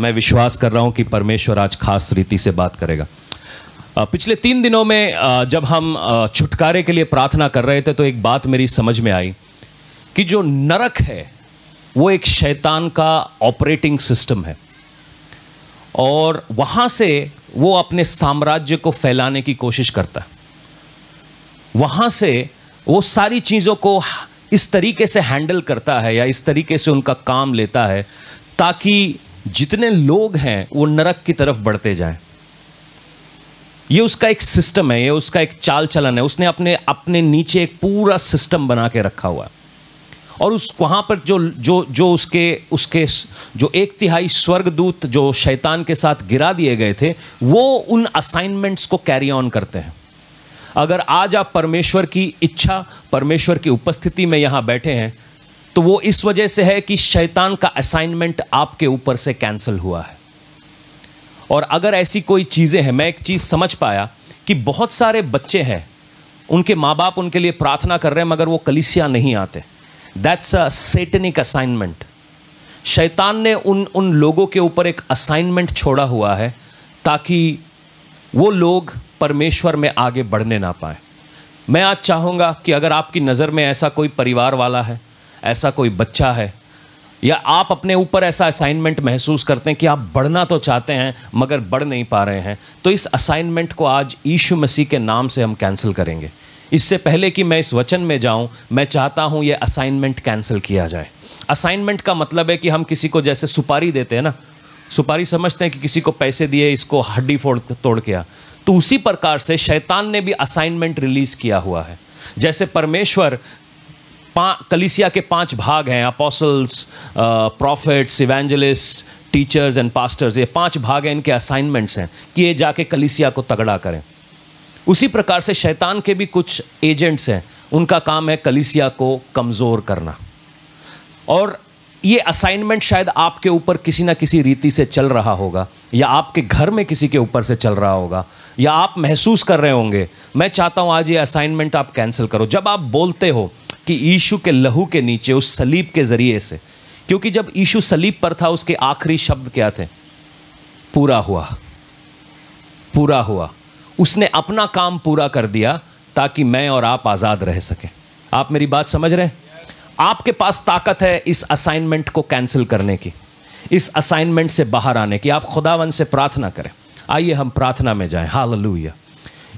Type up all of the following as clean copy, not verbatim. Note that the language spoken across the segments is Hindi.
मैं विश्वास कर रहा हूं कि परमेश्वर आज खास रीति से बात करेगा। पिछले 3 दिनों में जब हम छुटकारे के लिए प्रार्थना कर रहे थे तो एक बात मेरी समझ में आई कि जो नरक है वो एक शैतान का ऑपरेटिंग सिस्टम है और वहाँ से वो अपने साम्राज्य को फैलाने की कोशिश करता है। वहाँ से वो सारी चीज़ों को इस तरीके से हैंडल करता है या इस तरीके से उनका काम लेता है ताकि जितने लोग हैं वो नरक की तरफ बढ़ते जाएं। ये उसका एक सिस्टम है, ये उसका एक चाल चलन है। उसने अपने नीचे एक पूरा सिस्टम बना के रखा हुआ है और वहाँ पर जो उसके जो 1/3 स्वर्गदूत जो शैतान के साथ गिरा दिए गए थे वो उन असाइनमेंट्स को कैरी ऑन करते हैं। अगर आज आप परमेश्वर की इच्छा, परमेश्वर की उपस्थिति में यहाँ बैठे हैं तो वो इस वजह से है कि शैतान का असाइनमेंट आपके ऊपर से कैंसिल हुआ है। और अगर ऐसी कोई चीज़ें हैं, मैं एक चीज़ समझ पाया कि बहुत सारे बच्चे हैं, उनके माँ बाप उनके लिए प्रार्थना कर रहे हैं मगर वो कलीसिया नहीं आते। That's a satanic assignment. शैतान ने उन लोगों के ऊपर एक असाइनमेंट छोड़ा हुआ है ताकि वो लोग परमेश्वर में आगे बढ़ने ना पाए। मैं आज चाहूँगा कि अगर आपकी नज़र में ऐसा कोई परिवार वाला है, ऐसा कोई बच्चा है, या आप अपने ऊपर ऐसा असाइनमेंट महसूस करते हैं कि आप बढ़ना तो चाहते हैं मगर बढ़ नहीं पा रहे हैं, तो इस असाइनमेंट को आज यीशु मसीह के नाम से हम कैंसिल करेंगे। इससे पहले कि मैं इस वचन में जाऊं, मैं चाहता हूं ये असाइनमेंट कैंसिल किया जाए। असाइनमेंट का मतलब है कि हम किसी को जैसे सुपारी देते हैं ना, सुपारी समझते हैं कि किसी को पैसे दिए, इसको हड्डी फोड़ तोड़ किया, तो उसी प्रकार से शैतान ने भी असाइनमेंट रिलीज किया हुआ है। जैसे परमेश्वर कलीसिया के 5 भाग हैं, apostles, profits, evangelist, teachers and pastors, ये 5 भाग हैं, इनके असाइनमेंट्स हैं कि ये जाके कलीसिया को तगड़ा करें। उसी प्रकार से शैतान के भी कुछ एजेंट्स हैं, उनका काम है कलीसिया को कमज़ोर करना। और ये असाइनमेंट शायद आपके ऊपर किसी ना किसी रीति से चल रहा होगा, या आपके घर में किसी के ऊपर से चल रहा होगा, या आप महसूस कर रहे होंगे। मैं चाहता हूँ आज ये असाइनमेंट आप कैंसिल करो। जब आप बोलते हो कि यीशु के लहू के नीचे, उस सलीब के ज़रिए से, क्योंकि जब यीशु सलीब पर था उसके आखिरी शब्द क्या थे? पूरा हुआ, पूरा हुआ। उसने अपना काम पूरा कर दिया ताकि मैं और आप आज़ाद रह सकें। आप मेरी बात समझ रहे हैं? आपके पास ताकत है इस असाइनमेंट को कैंसिल करने की, इस असाइनमेंट से बाहर आने की। आप खुदावन से प्रार्थना करें। आइए हम प्रार्थना में जाएं। हालेलुया।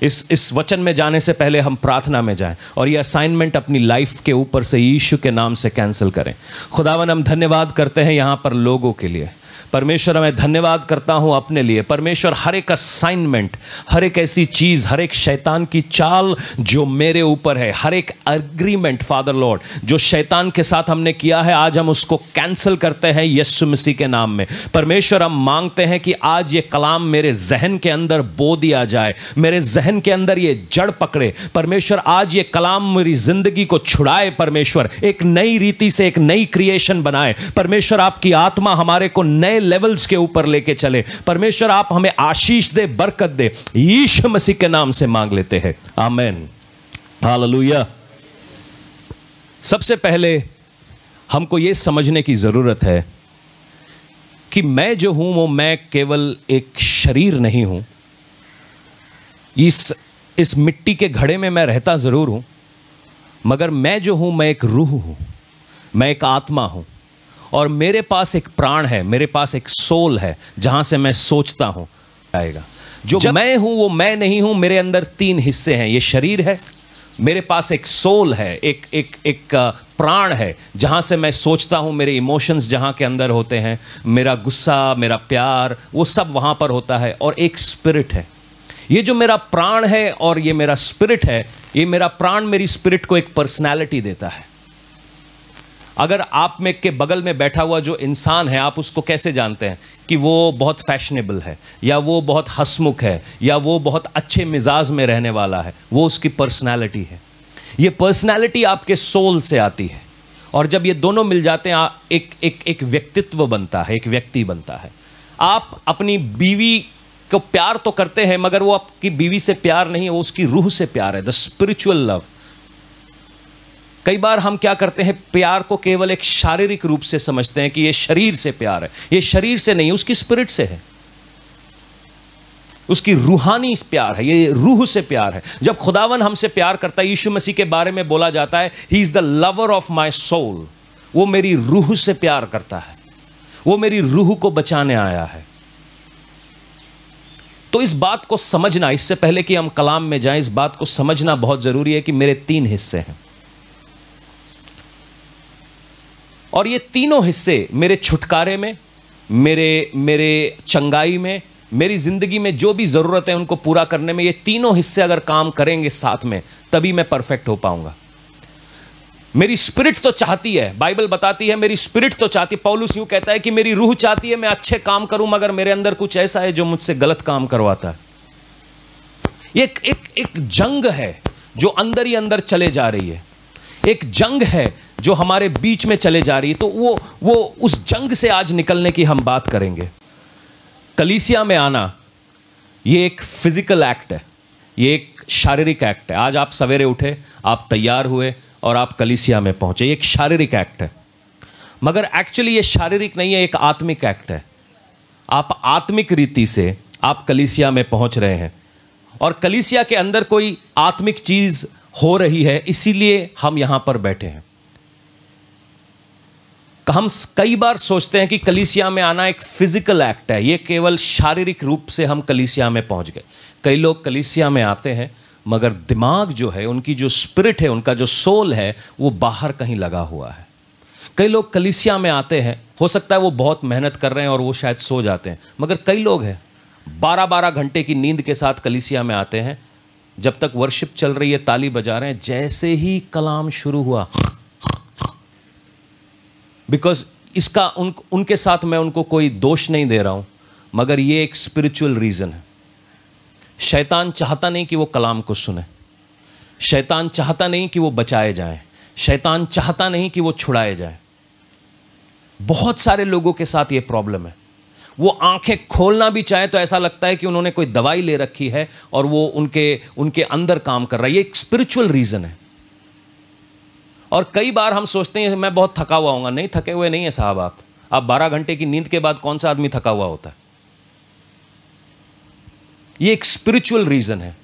इस वचन में जाने से पहले हम प्रार्थना में जाएं और ये असाइनमेंट अपनी लाइफ के ऊपर से यीशु के नाम से कैंसिल करें। खुदावन, हम धन्यवाद करते हैं यहाँ पर लोगों के लिए। परमेश्वर, मैं धन्यवाद करता हूँ अपने लिए। परमेश्वर, हर एक असाइनमेंट, हर एक ऐसी चीज़, हर एक शैतान की चाल जो मेरे ऊपर है, हर एक एग्रीमेंट फादर लॉर्ड जो शैतान के साथ हमने किया है, आज हम उसको कैंसिल करते हैं यीशु मसीह के नाम में। परमेश्वर, हम मांगते हैं कि आज ये कलाम मेरे जहन के अंदर बो दिया जाए, मेरे जहन के अंदर ये जड़ पकड़े। परमेश्वर, आज ये कलाम मेरी जिंदगी को छुड़ाए। परमेश्वर, एक नई रीति से एक नई क्रिएशन बनाए। परमेश्वर, आपकी आत्मा हमारे को नए लेवल्स के ऊपर लेके चले। परमेश्वर, आप हमें आशीष दे, बरकत दे। यीशु मसीह के नाम से मांग लेते हैं, आमीन। हालेलुया। सबसे पहले हमको यह समझने की जरूरत है कि मैं जो हूं वो मैं केवल एक शरीर नहीं हूं। इस मिट्टी के घड़े में मैं रहता जरूर हूं, मगर मैं जो हूं मैं एक रूह हूं, मैं एक आत्मा हूं और मेरे पास एक प्राण है, मेरे पास एक सोल है जहां से मैं सोचता हूं आएगा। जो मैं हूं वो मैं नहीं हूं। मेरे अंदर 3 हिस्से हैं। ये शरीर है, मेरे पास एक सोल है, एक प्राण है जहां से मैं सोचता हूं। मेरे इमोशंस जहां के अंदर होते हैं, मेरा गुस्सा, मेरा प्यार, वो सब वहां पर होता है। और एक स्पिरिट है। ये जो मेरा प्राण है और ये मेरा स्पिरिट है, ये मेरा प्राण मेरी स्पिरिट को एक पर्सनैलिटी देता है। अगर आप में के बगल में बैठा हुआ जो इंसान है, आप उसको कैसे जानते हैं कि वो बहुत फैशनेबल है, या वो बहुत हंसमुख है, या वो बहुत अच्छे मिजाज में रहने वाला है? वो उसकी पर्सनैलिटी है। ये पर्सनैलिटी आपके सोल से आती है और जब ये दोनों मिल जाते हैं एक व्यक्तित्व बनता है, एक व्यक्ति बनता है। आप अपनी बीवी को प्यार तो करते हैं मगर वो आपकी बीवी से प्यार नहीं है, वो उसकी रूह से प्यार है, द स्पिरिचुअल लव। कई बार हम क्या करते हैं, प्यार को केवल एक शारीरिक रूप से समझते हैं कि ये शरीर से प्यार है। ये शरीर से नहीं, उसकी स्पिरिट से है, उसकी रूहानी प्यार है, ये रूह से प्यार है। जब खुदावन हमसे प्यार करता है, यीशु मसीह के बारे में बोला जाता है, he is the lover of my soul. वो मेरी रूह से प्यार करता है, वो मेरी रूह को बचाने आया है। तो इस बात को समझना, इससे पहले कि हम कलाम में जाएं, इस बात को समझना बहुत जरूरी है कि मेरे 3 हिस्से हैं, और ये तीनों हिस्से मेरे छुटकारे में, मेरे चंगाई में, मेरी जिंदगी में जो भी जरूरत है उनको पूरा करने में, ये तीनों हिस्से अगर काम करेंगे साथ में, तभी मैं परफेक्ट हो पाऊंगा। मेरी स्पिरिट तो चाहती है, बाइबल बताती है मेरी स्पिरिट तो चाहती है, पौलुस यूं कहता है कि मेरी रूह चाहती है मैं अच्छे काम करूं, मगर मेरे अंदर कुछ ऐसा है जो मुझसे गलत काम करवाता है। एक जंग है जो अंदर ही अंदर चले जा रही है, एक जंग है जो हमारे बीच में चले जा रही है। तो वो उस जंग से आज निकलने की हम बात करेंगे। कलीसिया में आना ये एक फिजिकल एक्ट है, ये एक शारीरिक एक्ट है। आज आप सवेरे उठे, आप तैयार हुए और आप कलीसिया में पहुंचे, ये एक शारीरिक एक्ट है, मगर एक्चुअली ये शारीरिक नहीं है, एक आत्मिक एक्ट है। आप आत्मिक रीति से आप कलीसिया में पहुंच रहे हैं, और कलीसिया के अंदर कोई आत्मिक चीज हो रही है, इसीलिए हम यहां पर बैठे हैं। हम कई बार सोचते हैं कि कलीसिया में आना एक फिजिकल एक्ट है, ये केवल शारीरिक रूप से हम कलीसिया में पहुंच गए। कई लोग कलीसिया में आते हैं, मगर दिमाग जो है, उनकी जो स्पिरिट है, उनका जो सोल है, वो बाहर कहीं लगा हुआ है। कई लोग कलीसिया में आते हैं, हो सकता है वो बहुत मेहनत कर रहे हैं और वो शायद सो जाते हैं, मगर कई लोग हैं 12-12 घंटे की नींद के साथ कलीसिया में आते हैं। जब तक वर्शिप चल रही है, ताली बजा रहे हैं, जैसे ही कलाम शुरू हुआ, बिकॉज इसका उनके साथ मैं उनको कोई दोष नहीं दे रहा हूं, मगर ये एक स्पिरिचुअल रीजन है। शैतान चाहता नहीं कि वो कलाम को सुने, शैतान चाहता नहीं कि वो बचाए जाएं, शैतान चाहता नहीं कि वो छुड़ाए जाएं। बहुत सारे लोगों के साथ ये प्रॉब्लम है। वो आंखें खोलना भी चाहे तो ऐसा लगता है कि उन्होंने कोई दवाई ले रखी है और वो उनके अंदर काम कर रहा है। ये एक स्पिरिचुअल रीजन है। और कई बार हम सोचते हैं मैं बहुत थका हुआ हूँगा। नहीं, थके हुए नहीं है साहब। आप 12 घंटे की नींद के बाद कौन सा आदमी थका हुआ होता है? ये एक स्पिरिचुअल रीजन है।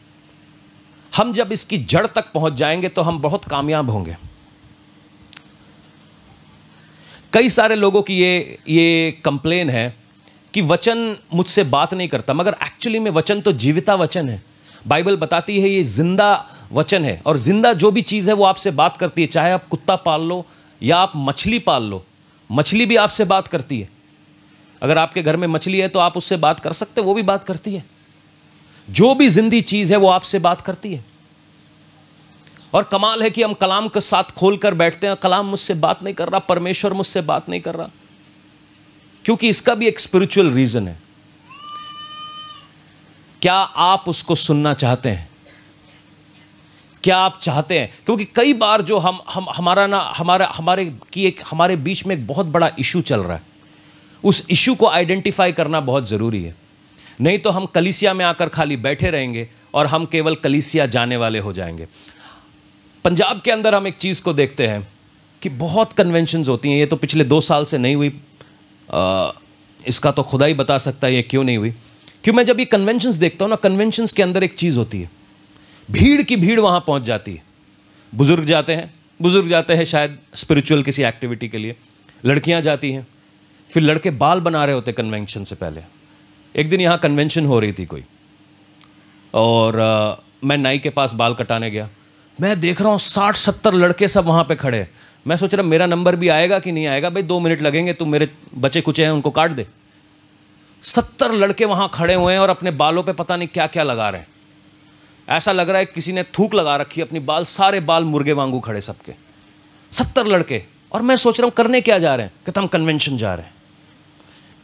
हम जब इसकी जड़ तक पहुंच जाएंगे तो हम बहुत कामयाब होंगे। कई सारे लोगों की ये कंप्लेन है कि वचन मुझसे बात नहीं करता, मगर एक्चुअली में वचन तो जीविता वचन है। बाइबल बताती है ये जिंदा वचन है, और जिंदा जो भी चीज़ है वो आपसे बात करती है। चाहे आप कुत्ता पाल लो या आप मछली पाल लो, मछली भी आपसे बात करती है। अगर आपके घर में मछली है तो आप उससे बात कर सकते, वो भी बात करती है। जो भी जिंदी चीज़ है वो आपसे बात करती है। और कमाल है कि हम कलाम के साथ खोलकर बैठते हैं, कलाम मुझसे बात नहीं कर रहा, परमेश्वर मुझसे बात नहीं कर रहा, क्योंकि इसका भी एक स्पिरिचुअल रीजन है। क्या आप उसको सुनना चाहते हैं? क्या आप चाहते हैं? क्योंकि कई बार जो हमारे बीच में एक बहुत बड़ा इशू चल रहा है, उस इशू को आइडेंटिफाई करना बहुत जरूरी है। नहीं तो हम कलीसिया में आकर खाली बैठे रहेंगे और हम केवल कलीसिया जाने वाले हो जाएंगे। पंजाब के अंदर हम एक चीज़ को देखते हैं कि बहुत कन्वेंशंस होती हैं। ये तो पिछले 2 साल से नहीं हुई, इसका तो खुदा ही बता सकता है ये क्यों नहीं हुई। क्यों? मैं जब ये कन्वेंशंस देखता हूँ ना, कन्वेंशंस के अंदर एक चीज़ होती है, भीड़ की भीड़ वहाँ पहुँच जाती है। बुजुर्ग जाते हैं शायद स्पिरिचुअल किसी एक्टिविटी के लिए, लड़कियाँ जाती हैं, फिर लड़के बाल बना रहे होते कन्वेंशन से पहले। एक दिन यहाँ कन्वेंशन हो रही थी कोई, और मैं नाई के पास बाल कटाने गया। मैं देख रहा हूँ 60-70 लड़के सब वहाँ पे खड़े। मैं सोच रहा मेरा नंबर भी आएगा कि नहीं आएगा। भाई 2 मिनट लगेंगे, तुम मेरे बचे कुचे हैं उनको काट दे। 70 लड़के वहाँ खड़े हुए हैं और अपने बालों पे पता नहीं क्या क्या लगा रहे हैं। ऐसा लग रहा है किसी ने थूक लगा रखी है अपनी बाल, सारे बाल मुर्गे वांगू खड़े सबके, 70 लड़के। और मैं सोच रहा हूँ करने क्या जा रहे हैं? कहते हम कन्वेंशन जा रहे हैं।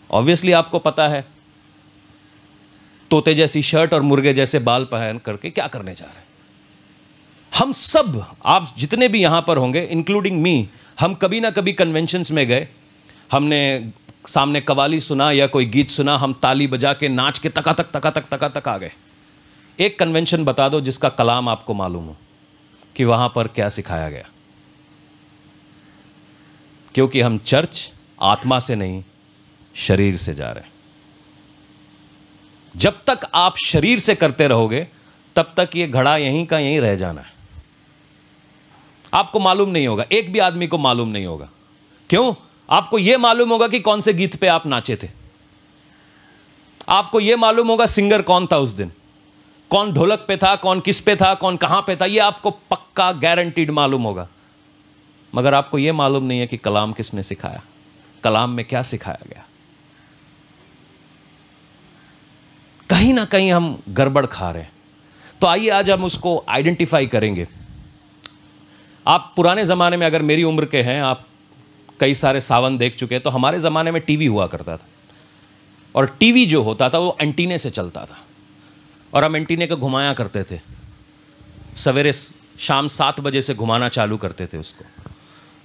ऑब्वियसली आपको पता है तोते जैसी शर्ट और मुर्गे जैसे बाल पहन करके क्या करने जा रहे हैं। हम सब, आप जितने भी यहां पर होंगे इंक्लूडिंग मी, हम कभी ना कभी कन्वेंशंस में गए, हमने सामने कवाली सुना या कोई गीत सुना, हम ताली बजा के नाच के तका तक आ गए। एक कन्वेंशन बता दो जिसका कलाम आपको मालूम हो कि वहां पर क्या सिखाया गया। क्योंकि हम चर्च आत्मा से नहीं, शरीर से जा रहे हैं। जब तक आप शरीर से करते रहोगे तब तक ये घड़ा यहीं का यहीं रह जाना है। आपको मालूम नहीं होगा, एक भी आदमी को मालूम नहीं होगा। क्यों? आपको यह मालूम होगा कि कौन से गीत पे आप नाचे थे, आपको यह मालूम होगा सिंगर कौन था उस दिन, कौन ढोलक पे था, कौन किस पे था, कौन कहां पे था, यह आपको पक्का गारंटीड मालूम होगा। मगर आपको यह मालूम नहीं है कि कलाम किसने सिखाया, कलाम में क्या सिखाया गया। कहीं ना कहीं हम गड़बड़ खा रहे हैं। तो आइए आज हम उसको आइडेंटिफाई करेंगे। आप पुराने ज़माने में, अगर मेरी उम्र के हैं, आप कई सारे सावन देख चुके हैं, तो हमारे ज़माने में टीवी हुआ करता था, और टीवी जो होता था वो एंटीने से चलता था, और हम एंटीने को घुमाया करते थे। सवेरे शाम 7 बजे से घुमाना चालू करते थे उसको,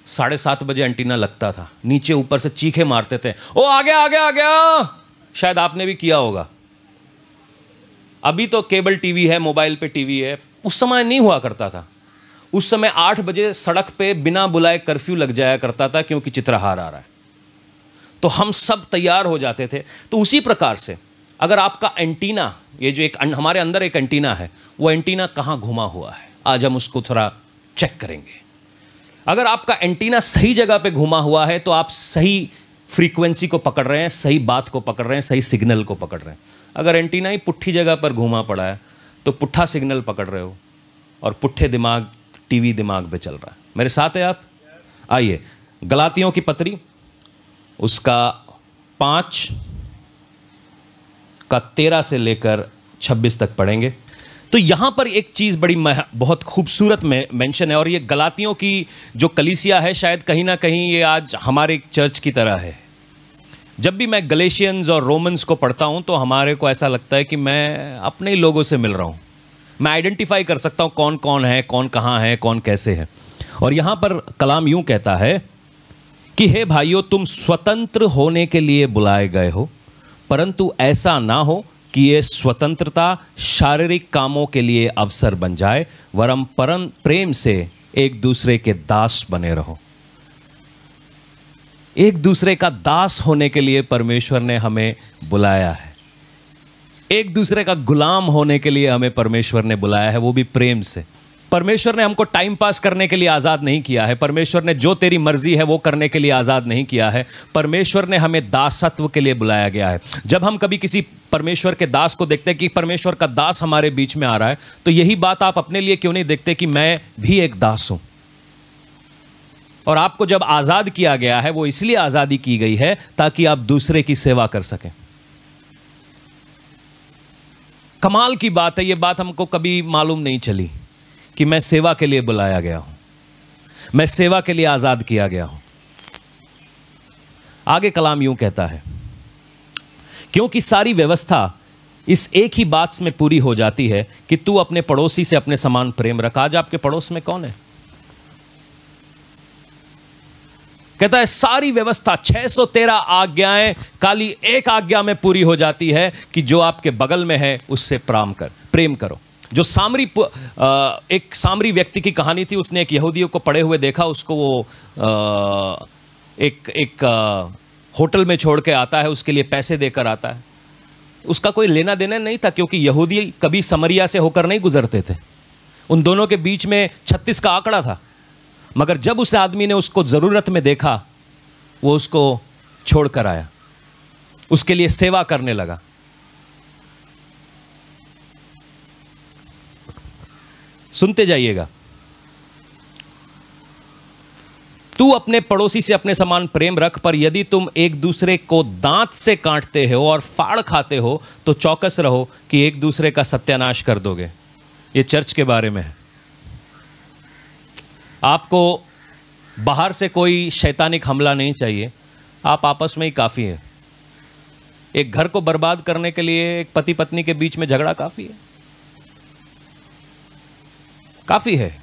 7:30 बजे एंटीना लगता था, नीचे ऊपर से चीखे मारते थे, ओ आ गया आ गया आ गया। शायद आपने भी किया होगा। अभी तो केबल टीवी है, मोबाइल पे टीवी है, उस समय नहीं हुआ करता था। उस समय 8 बजे सड़क पे बिना बुलाए कर्फ्यू लग जाया करता था, क्योंकि चित्रहार आ रहा है, तो हम सब तैयार हो जाते थे। तो उसी प्रकार से अगर आपका एंटीना, ये जो एक हमारे अंदर एक एंटीना है, वो एंटीना कहाँ घुमा हुआ है, आज हम उसको थोड़ा चेक करेंगे। अगर आपका एंटीना सही जगह पे घुमा हुआ है तो आप सही फ्रीक्वेंसी को पकड़ रहे हैं, सही बात को पकड़ रहे हैं, सही सिग्नल को पकड़ रहे हैं। अगर एंटीना ही पुट्ठी जगह पर घुमा पड़ा है तो पुट्ठा सिग्नल पकड़ रहे हो, और पुट्ठे दिमाग टीवी दिमाग पे चल रहा है। मेरे साथ है आप? आइए गलातियों की पत्री उसका 5 का 13 से लेकर 26 तक पढ़ेंगे। तो यहां पर एक चीज बड़ी बहुत खूबसूरत में मेंशन है, और ये गलातियों की जो कलीसिया है, शायद कहीं ना कहीं ये आज हमारे चर्च की तरह है। जब भी मैं गलेशियंस और रोमन्स को पढ़ता हूं तो हमारे को ऐसा लगता है कि मैं अपने ही लोगों से मिल रहा हूं। मैं आइडेंटिफाई कर सकता हूं कौन कौन है, कौन कहां है, कौन कैसे है। और यहां पर कलाम यूं कहता है कि हे भाइयों, तुम स्वतंत्र होने के लिए बुलाए गए हो, परंतु ऐसा ना हो कि ये स्वतंत्रता शारीरिक कामों के लिए अवसर बन जाए, वरम परम प्रेम से एक दूसरे के दास बने रहो। एक दूसरे का दास होने के लिए परमेश्वर ने हमें बुलाया है। एक दूसरे का गुलाम होने के लिए हमें परमेश्वर ने बुलाया है, वो भी प्रेम से। परमेश्वर ने हमको टाइम पास करने के लिए आज़ाद नहीं किया है। परमेश्वर ने जो तेरी मर्जी है वो करने के लिए आज़ाद नहीं किया है। परमेश्वर ने हमें दासत्व के लिए बुलाया गया है। जब हम कभी किसी परमेश्वर के दास को देखते हैं कि परमेश्वर का दास हमारे बीच में आ रहा है, तो यही बात आप अपने लिए क्यों नहीं देखते कि मैं भी एक दास हूं। और आपको जब आज़ाद किया गया है, वो इसलिए आज़ादी की गई है ताकि आप दूसरे की सेवा कर सकें। कमाल की बात है, ये बात हमको कभी मालूम नहीं चली कि मैं सेवा के लिए बुलाया गया हूं, मैं सेवा के लिए आज़ाद किया गया हूं। आगे कलाम यूं कहता है, क्योंकि सारी व्यवस्था इस एक ही बात में पूरी हो जाती है कि तू अपने पड़ोसी से अपने समान प्रेम रख। आज आपके पड़ोस में कौन है? कहता है सारी व्यवस्था 613 आज्ञाएं काली एक आज्ञा में पूरी हो जाती है कि जो आपके बगल में है उससे प्रेम करो। जो एक सामरी व्यक्ति की कहानी थी, उसने एक यहूदियों को पड़े हुए देखा, उसको वो एक होटल में छोड़ के आता है, उसके लिए पैसे देकर आता है। उसका कोई लेना देना नहीं था, क्योंकि यहूदी कभी समरिया से होकर नहीं गुजरते थे। उन दोनों के बीच में 36 का आंकड़ा था। मगर जब उस आदमी ने उसको जरूरत में देखा, वो उसको छोड़कर आया, उसके लिए सेवा करने लगा। सुनते जाइएगा, तू अपने पड़ोसी से अपने समान प्रेम रख, पर यदि तुम एक दूसरे को दांत से काटते हो और फाड़ खाते हो तो चौकस रहो कि एक दूसरे का सत्यानाश कर दोगे। ये चर्च के बारे में है। आपको बाहर से कोई शैतानिक हमला नहीं चाहिए, आप आपस में ही काफ़ी है। एक घर को बर्बाद करने के लिए एक पति पत्नी के बीच में झगड़ा काफ़ी है, काफ़ी है।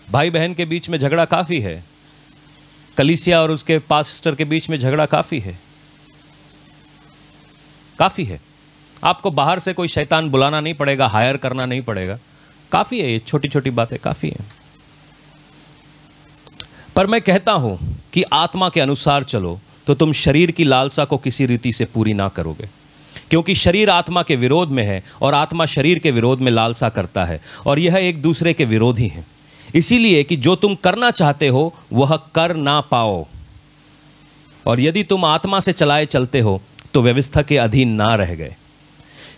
भाई बहन के बीच में झगड़ा काफ़ी है। कलीसिया और उसके पास्टर के बीच में झगड़ा काफ़ी है, काफ़ी है। आपको बाहर से कोई शैतान बुलाना नहीं पड़ेगा, हायर करना नहीं पड़ेगा, काफ़ी है। ये छोटी छोटी बातें काफ़ी है। पर मैं कहता हूं कि आत्मा के अनुसार चलो तो तुम शरीर की लालसा को किसी रीति से पूरी ना करोगे, क्योंकि शरीर आत्मा के विरोध में है और आत्मा शरीर के विरोध में लालसा करता है, और यह एक दूसरे के विरोधी हैं। इसीलिए कि जो तुम करना चाहते हो वह कर ना पाओ, और यदि तुम आत्मा से चलाए चलते हो तो व्यवस्था के अधीन ना रह गए।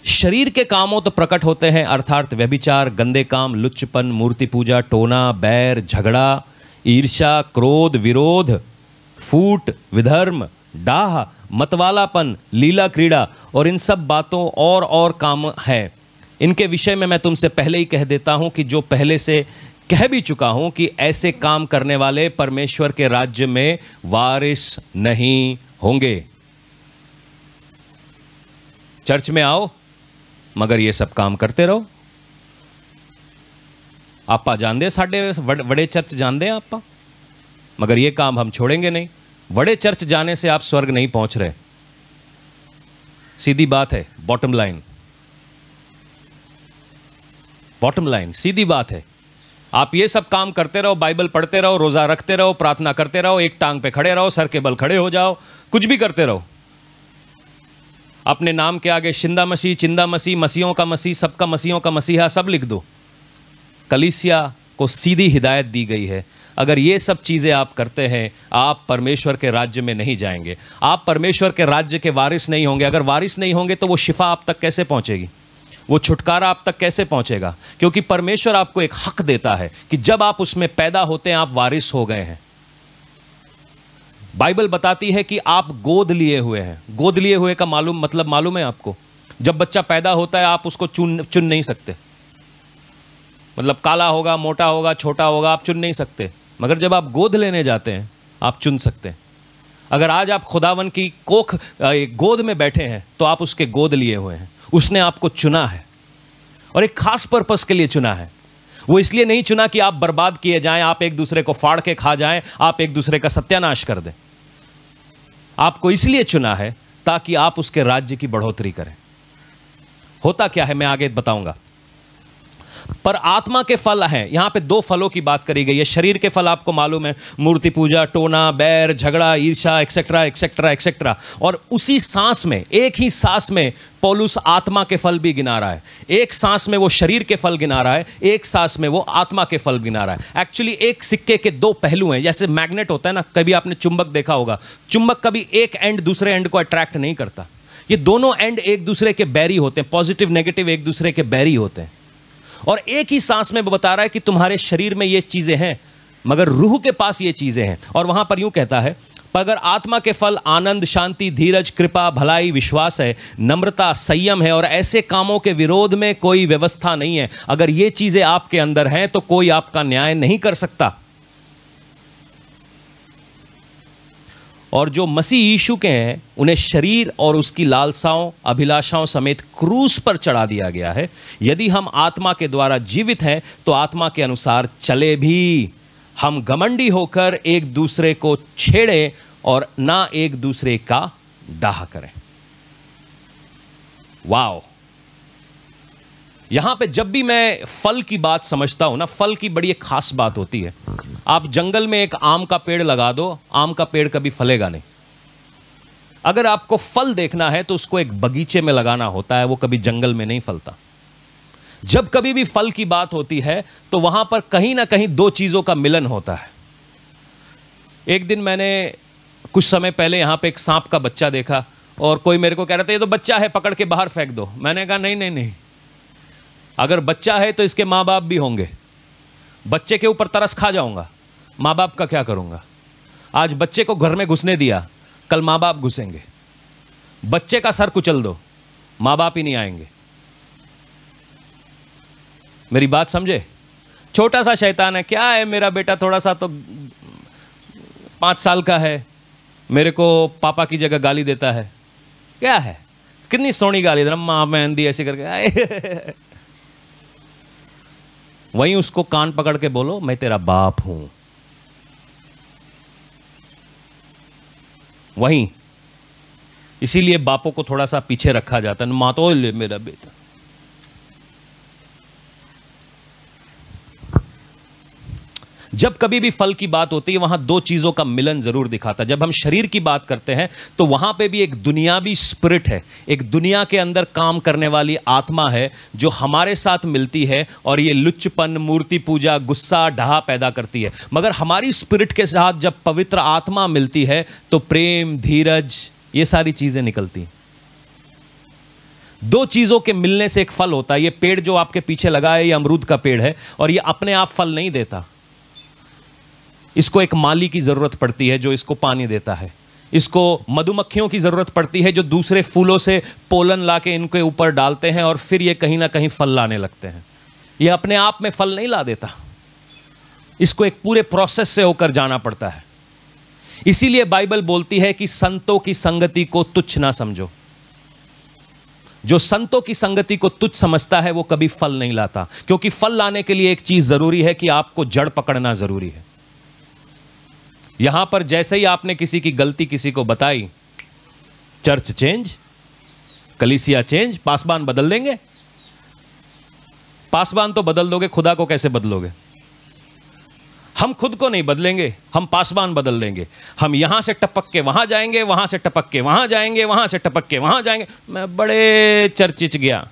शरीर के कामों तो प्रकट होते हैं, अर्थात व्यभिचार, गंदे काम, लुच्चपन, मूर्ति पूजा, टोना, बैर, झगड़ा, ईर्ष्या, क्रोध, विरोध, फूट, विधर्म, डाह, मतवालापन, लीला क्रीड़ा, और इन सब बातों और काम है। इनके विषय में मैं तुमसे पहले ही कह देता हूं कि जो पहले से कह भी चुका हूं कि ऐसे काम करने वाले परमेश्वर के राज्य में वारिस नहीं होंगे। चर्च में आओ मगर ये सब काम करते रहो। आपा जानते साढ़े बड़े चर्च जानते आपा, मगर ये काम हम छोड़ेंगे नहीं। बड़े चर्च जाने से आप स्वर्ग नहीं पहुंच रहे, सीधी बात है। बॉटम लाइन सीधी बात है। आप ये सब काम करते रहो, बाइबल पढ़ते रहो, रोजा रखते रहो, प्रार्थना करते रहो, एक टांग पे खड़े रहो, सर के बल खड़े हो जाओ, कुछ भी करते रहो। अपने नाम के आगे शिंदा मसीह, चिंदा मसीह, मसीहों का मसीह, सबका मसीहों का मसीहा सब लिख दो। कलीसिया को सीधी हिदायत दी गई है, अगर ये सब चीज़ें आप करते हैं आप परमेश्वर के राज्य में नहीं जाएंगे, आप परमेश्वर के राज्य के वारिस नहीं होंगे। अगर वारिस नहीं होंगे तो वो शिफा आप तक कैसे पहुंचेगी, वो छुटकारा आप तक कैसे पहुंचेगा? क्योंकि परमेश्वर आपको एक हक देता है कि जब आप उसमें पैदा होते हैं आप वारिस हो गए हैं। बाइबल बताती है कि आप गोद लिए हुए हैं। गोद लिए हुए का मतलब मालूम है आपको? जब बच्चा पैदा होता है आप उसको चुन नहीं सकते, मतलब काला होगा, मोटा होगा, छोटा होगा, आप चुन नहीं सकते। मगर जब आप गोद लेने जाते हैं आप चुन सकते हैं। अगर आज आप खुदावन की गोद में बैठे हैं तो आप उसके गोद लिए हुए हैं। उसने आपको चुना है और एक खास पर्पस के लिए चुना है। वो इसलिए नहीं चुना कि आप बर्बाद किए जाएं, आप एक दूसरे को फाड़ के खा जाएं, आप एक दूसरे का सत्यानाश कर दें। आपको इसलिए चुना है ताकि आप उसके राज्य की बढ़ोतरी करें। होता क्या है मैं आगे बताऊंगा। पर आत्मा के फल हैं। यहां पे 2 फलों की बात करी गई है। शरीर के फल आपको मालूम है, मूर्ति पूजा, टोना, बैर, झगड़ा, ईर्ष्या, एक्सेट्रा एक्सेट्रा एक्सेट्रा। और उसी सांस में, एक ही सांस में पौलुस आत्मा के फल भी गिना रहा है। एक सांस में वो शरीर के फल गिना रहा है, एक सांस में वो आत्मा के फल गिना रहा है। एक्चुअली एक सिक्के के 2 पहलू हैं। जैसे मैग्नेट होता है ना, कभी आपने चुंबक देखा होगा, चुंबक कभी एक एंड दूसरे एंड को अट्रैक्ट नहीं करता। ये दोनों एंड एक दूसरे के बैरी होते हैं, पॉजिटिव नेगेटिव एक दूसरे के बैरी होते हैं। और एक ही सांस में वो बता रहा है कि तुम्हारे शरीर में ये चीजें हैं मगर रूह के पास ये चीजें हैं। और वहां पर यूं कहता है, अगर आत्मा के फल आनंद, शांति, धीरज, कृपा, भलाई, विश्वास है, नम्रता, संयम है, और ऐसे कामों के विरोध में कोई व्यवस्था नहीं है। अगर ये चीजें आपके अंदर हैं तो कोई आपका न्याय नहीं कर सकता। और जो मसीह यीशु के हैं उन्हें शरीर और उसकी लालसाओं, अभिलाषाओं समेत क्रूस पर चढ़ा दिया गया है। यदि हम आत्मा के द्वारा जीवित हैं तो आत्मा के अनुसार चले भी। हम घमंडी होकर एक दूसरे को छेड़ें और ना एक दूसरे का डाह करें। वाओ! यहां पे जब भी मैं फल की बात समझता हूं ना, फल की बड़ी एक खास बात होती है। आप जंगल में एक आम का पेड़ लगा दो, आम का पेड़ कभी फलेगा नहीं। अगर आपको फल देखना है तो उसको एक बगीचे में लगाना होता है, वो कभी जंगल में नहीं फलता। जब कभी भी फल की बात होती है तो वहां पर कहीं ना कहीं 2 चीजों का मिलन होता है। एक दिन मैंने कुछ समय पहले यहां पे एक सांप का बच्चा देखा और कोई मेरे को कह रहा था ये तो बच्चा है, पकड़ के बाहर फेंक दो। मैंने कहा नहीं नहीं नहीं, अगर बच्चा है तो इसके माँ बाप भी होंगे। बच्चे के ऊपर तरस खा जाऊंगा, माँ बाप का क्या करूंगा? आज बच्चे को घर में घुसने दिया, कल माँ बाप घुसेंगे। बच्चे का सर कुचल दो, माँ बाप ही नहीं आएंगे। मेरी बात समझे? छोटा सा शैतान है, क्या है मेरा बेटा थोड़ा सा तो 5 साल का है, मेरे को पापा की जगह गाली देता है। क्या है, कितनी सोहनी गाली दे रहा, माँ मेहंदी ऐसे करके। वहीं उसको कान पकड़ के बोलो मैं तेरा बाप हूं। वहीं इसीलिए बापों को थोड़ा सा पीछे रखा जाता है। मां तो ले मेरा बेटा। जब कभी भी फल की बात होती है वहां दो चीजों का मिलन जरूर दिखाता है। जब हम शरीर की बात करते हैं तो वहां पे भी एक दुनियावी स्पिरिट है, एक दुनिया के अंदर काम करने वाली आत्मा है जो हमारे साथ मिलती है और ये लुच्चपन, मूर्ति पूजा, गुस्सा, ढहा पैदा करती है। मगर हमारी स्पिरिट के साथ जब पवित्र आत्मा मिलती है तो प्रेम, धीरज, ये सारी चीजें निकलती हैं। दो चीजों के मिलने से एक फल होता है। ये पेड़ जो आपके पीछे लगा है ये अमरूद का पेड़ है और ये अपने आप फल नहीं देता, इसको एक माली की जरूरत पड़ती है जो इसको पानी देता है। इसको मधुमक्खियों की जरूरत पड़ती है जो दूसरे फूलों से पोलन लाके इनके ऊपर डालते हैं और फिर ये कहीं ना कहीं फल लाने लगते हैं। ये अपने आप में फल नहीं ला देता, इसको एक पूरे प्रोसेस से होकर जाना पड़ता है। इसीलिए बाइबल बोलती है कि संतों की संगति को तुच्छ ना समझो। जो संतों की संगति को तुच्छ समझता है वो कभी फल नहीं लाता, क्योंकि फल लाने के लिए एक चीज जरूरी है कि आपको जड़ पकड़ना जरूरी है। यहां पर जैसे ही आपने किसी की गलती किसी को बताई, चर्च चेंज, कलीसिया चेंज, पासबान बदल देंगे। पासबान तो बदल दोगे, खुदा को कैसे बदलोगे? हम खुद को नहीं बदलेंगे, हम पासबान बदल लेंगे। हम यहां से टपक के वहां जाएंगे, वहां से टपक के वहां जाएंगे, वहां से टपक के वहां जाएंगे। मैं बड़े चर्चिच गया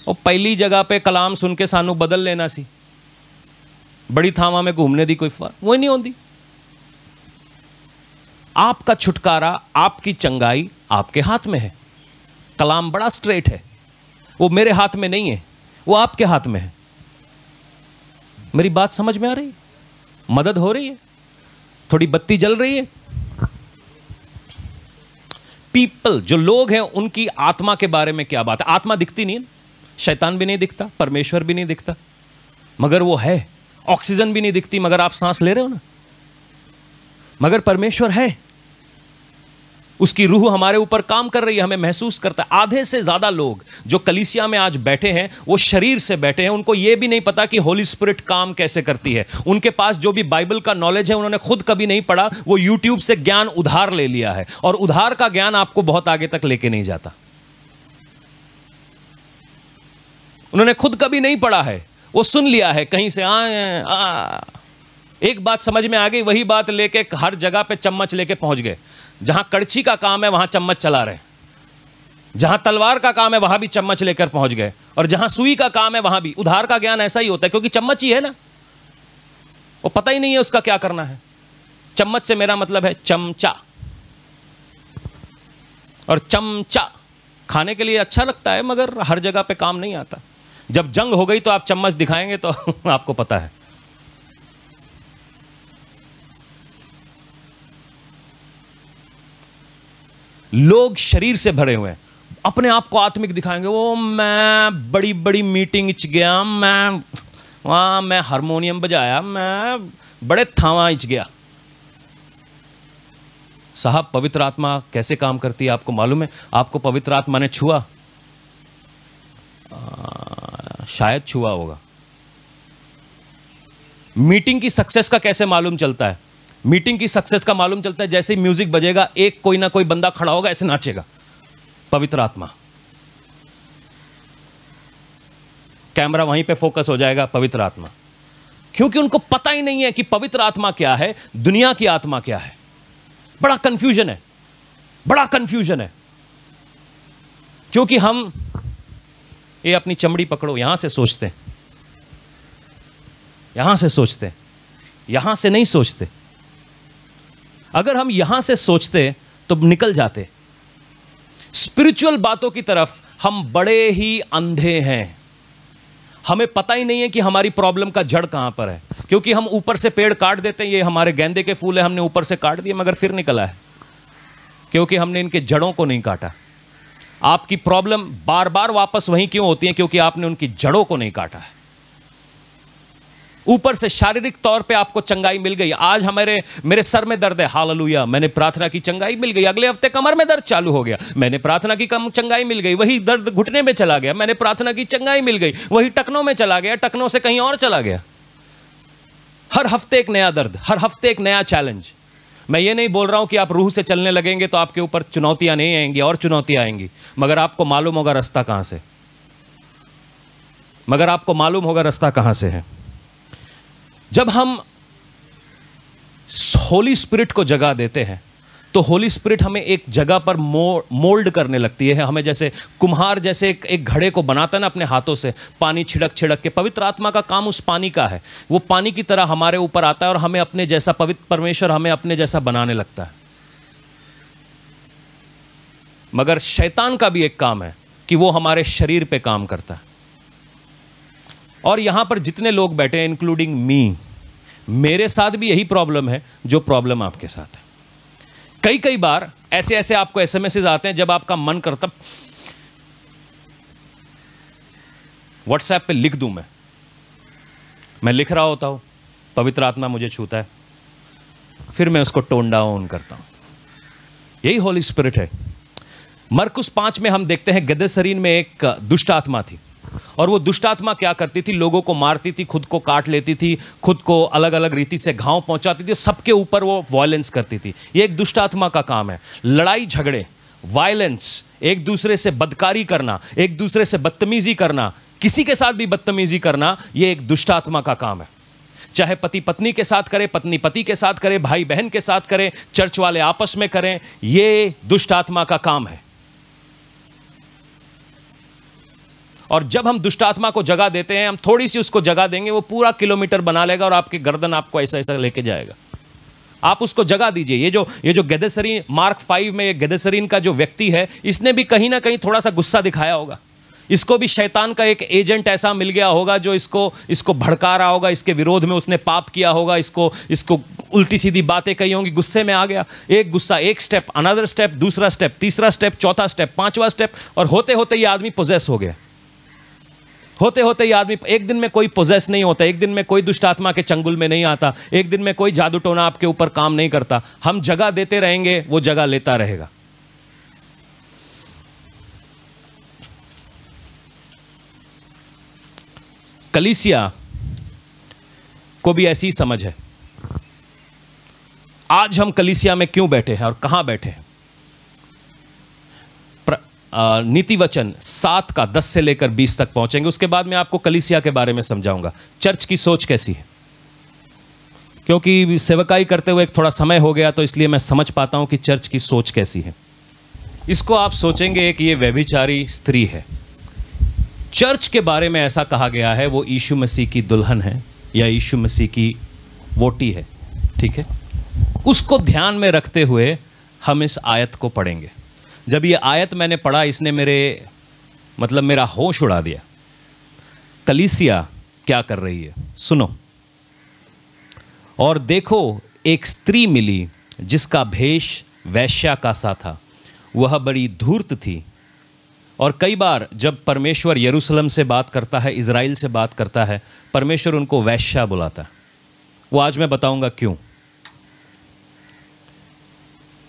और पहली जगह पे कलाम सुन के सानू बदल लेना सी, बड़ी थावा में घूमने दी कोई फर्क वो नहीं होती। आपका छुटकारा, आपकी चंगाई आपके हाथ में है। कलाम बड़ा स्ट्रेट है, वो मेरे हाथ में नहीं है, वो आपके हाथ में है। मेरी बात समझ में आ रही है? मदद हो रही है? थोड़ी बत्ती जल रही है? पीपल, जो लोग हैं, उनकी आत्मा के बारे में क्या बात है? आत्मा दिखती नहीं है, शैतान भी नहीं दिखता, परमेश्वर भी नहीं दिखता, मगर वो है। ऑक्सीजन भी नहीं दिखती मगर आप सांस ले रहे हो ना, मगर परमेश्वर है। उसकी रूह हमारे ऊपर काम कर रही है, हमें महसूस करता है। आधे से ज्यादा लोग जो कलीसिया में आज बैठे हैं वो शरीर से बैठे हैं, उनको यह भी नहीं पता कि होली स्पिरिट काम कैसे करती है। उनके पास जो भी बाइबल का नॉलेज है उन्होंने खुद कभी नहीं पढ़ा, वो यूट्यूब से ज्ञान उधार ले लिया है, और उधार का ज्ञान आपको बहुत आगे तक लेके नहीं जाता। उन्होंने खुद कभी नहीं पढ़ा है, वो सुन लिया है कहीं से, एक बात समझ में आ गई, वही बात लेके हर जगह पे चम्मच लेके पहुंच गए। जहां कड़छी का काम है वहां चम्मच चला रहे, जहां तलवार का काम है वहां भी चम्मच लेकर पहुंच गए, और जहां सुई का काम है वहां भी। उधार का ज्ञान ऐसा ही होता है, क्योंकि चम्मच ही है ना, वो पता ही नहीं है उसका क्या करना है। चम्मच से मेरा मतलब है चमचा, और चमचा खाने के लिए अच्छा लगता है मगर हर जगह पे काम नहीं आता। जब जंग हो गई तो आप चम्मच दिखाएंगे तो आपको पता है। लोग शरीर से भरे हुए हैं, अपने आप को आत्मिक दिखाएंगे। वो मैं बड़ी बड़ी मीटिंग इच गया, मैं हारमोनियम बजाया, मैं बड़े थावा इच गया। साहब, पवित्र आत्मा कैसे काम करती है आपको मालूम है? आपको पवित्र आत्मा ने छुआ? शायद छुआ होगा। मीटिंग की सक्सेस का कैसे मालूम चलता है? मीटिंग की सक्सेस का मालूम चलता है जैसे ही म्यूजिक बजेगा, एक कोई ना कोई बंदा खड़ा होगा, ऐसे नाचेगा। पवित्र आत्मा। कैमरा वहीं पे फोकस हो जाएगा, पवित्र आत्मा। क्योंकि उनको पता ही नहीं है कि पवित्र आत्मा क्या है, दुनिया की आत्मा क्या है। बड़ा कंफ्यूजन है, बड़ा कंफ्यूजन है। क्योंकि हम ये अपनी चमड़ी पकड़ो, यहां से सोचते हैं, यहां से सोचते हैं, यहां से नहीं सोचते। अगर हम यहां से सोचते तो निकल जाते। स्पिरिचुअल बातों की तरफ हम बड़े ही अंधे हैं। हमें पता ही नहीं है कि हमारी प्रॉब्लम का जड़ कहां पर है, क्योंकि हम ऊपर से पेड़ काट देते हैं। ये हमारे गेंदे के फूल है, हमने ऊपर से काट दिए मगर फिर निकला है, क्योंकि हमने इनके जड़ों को नहीं काटा। आपकी प्रॉब्लम बार बार वापस वहीं क्यों होती है? क्योंकि आपने उनकी जड़ों को नहीं काटा है। ऊपर से शारीरिक तौर पे आपको चंगाई मिल गई। आज मेरे सर में दर्द है, हालेलुया, मैंने प्रार्थना की, चंगाई मिल गई। अगले हफ्ते कमर में दर्द चालू हो गया, मैंने प्रार्थना की, चंगाई मिल गई। वही दर्द घुटने में चला गया, मैंने प्रार्थना की, चंगाई मिल गई। वही टखनों में चला गया, टखनों से कहीं और चला गया। हर हफ्ते एक नया दर्द, हर हफ्ते एक नया चैलेंज। मैं ये नहीं बोल रहा हूं कि आप रूह से चलने लगेंगे तो आपके ऊपर चुनौतियां नहीं आएंगी, और चुनौतियां आएंगी, मगर आपको मालूम होगा रास्ता कहां से, मगर आपको मालूम होगा रास्ता कहां से है। जब हम होली स्पिरिट को जगह देते हैं तो होली स्पिरिट हमें एक जगह पर मोल्ड करने लगती है। हमें जैसे कुम्हार जैसे एक घड़े को बनाता है ना अपने हाथों से, पानी छिड़क छिड़क के, पवित्र आत्मा का काम उस पानी का है। वो पानी की तरह हमारे ऊपर आता है और हमें अपने जैसा, पवित्र परमेश्वर हमें अपने जैसा बनाने लगता है। मगर शैतान का भी एक काम है कि वो हमारे शरीर पे काम करता है। और यहां पर जितने लोग बैठे हैं इंक्लूडिंग मी, मेरे साथ भी यही प्रॉब्लम है जो प्रॉब्लम आपके साथ है। कई कई बार ऐसे ऐसे आपको एसएमएसेस आते हैं जब आपका मन करता व्हाट्सएप पे लिख दूं, मैं लिख रहा होता हूं, पवित्र आत्मा मुझे छूता है, फिर मैं उसको टोन डाउन करता हूं। यही होली स्पिरिट है। मरकुस 5 में हम देखते हैं गदसरीन में एक दुष्ट आत्मा थी और वो दुष्ट आत्मा क्या करती थी, लोगों को मारती थी, खुद को काट लेती थी, खुद को अलग अलग रीति से घाव पहुंचाती थी, सबके ऊपर वो वायलेंस करती थी। ये एक दुष्ट आत्मा का काम है। लड़ाई झगड़े, वायलेंस, एक दूसरे से बदकारी करना, एक दूसरे से बदतमीजी करना, किसी के साथ भी बदतमीजी करना, ये एक दुष्ट आत्मा का काम है। चाहे पति पत्नी के साथ करे, पत्नी पति के साथ करे, भाई बहन के साथ करे, चर्च वाले आपस में करें, ये दुष्ट आत्मा का काम है। और जब हम दुष्ट आत्मा को जगह देते हैं, हम थोड़ी सी उसको जगह देंगे, वो पूरा किलोमीटर बना लेगा और आपकी गर्दन आपको ऐसा ऐसा लेके जाएगा। आप उसको जगह दीजिए। ये जो गदसरीन, मार्क 5 में ये गदसरीन का जो व्यक्ति है, इसने भी कहीं ना कहीं थोड़ा सा गुस्सा दिखाया होगा। इसको भी शैतान का एक एजेंट ऐसा मिल गया होगा जो इसको भड़का रहा होगा, इसके विरोध में उसने पाप किया होगा, इसको उल्टी सीधी बातें कही होंगी, गुस्से में आ गया। एक गुस्सा, एक स्टेप, अनदर स्टेप, दूसरा स्टेप, तीसरा स्टेप, चौथा स्टेप, पांचवा स्टेप, और होते होते ये आदमी पोजेस हो गया। होते होते ये आदमी, एक दिन में कोई पोजेस नहीं होता, एक दिन में कोई दुष्ट आत्मा के चंगुल में नहीं आता, एक दिन में कोई जादू टोना आपके ऊपर काम नहीं करता। हम जगह देते रहेंगे, वो जगह लेता रहेगा। कलीसिया को भी ऐसी समझ है। आज हम कलीसिया में क्यों बैठे हैं और कहां बैठे हैं? नीति वचन 7 का 10 से लेकर 20 तक पहुंचेंगे। उसके बाद मैं आपको कलीसिया के बारे में समझाऊंगा, चर्च की सोच कैसी है। क्योंकि सेवकाई करते हुए एक थोड़ा समय हो गया, तो इसलिए मैं समझ पाता हूं कि चर्च की सोच कैसी है। इसको आप सोचेंगे कि ये व्यभिचारी स्त्री है। चर्च के बारे में ऐसा कहा गया है, वो यीशु मसीह की दुल्हन है या यीशु मसीह की वोटी है, ठीक है। उसको ध्यान में रखते हुए हम इस आयत को पढ़ेंगे। जब ये आयत मैंने पढ़ा, इसने मेरा होश उड़ा दिया। कलीसिया क्या कर रही है, सुनो। और देखो, एक स्त्री मिली जिसका भेष वैश्या का सा था, वह बड़ी धूर्त थी। और कई बार जब परमेश्वर यरूशलेम से बात करता है, इज़राइल से बात करता है, परमेश्वर उनको वैश्या बुलाता है। वो आज मैं बताऊंगा क्यों।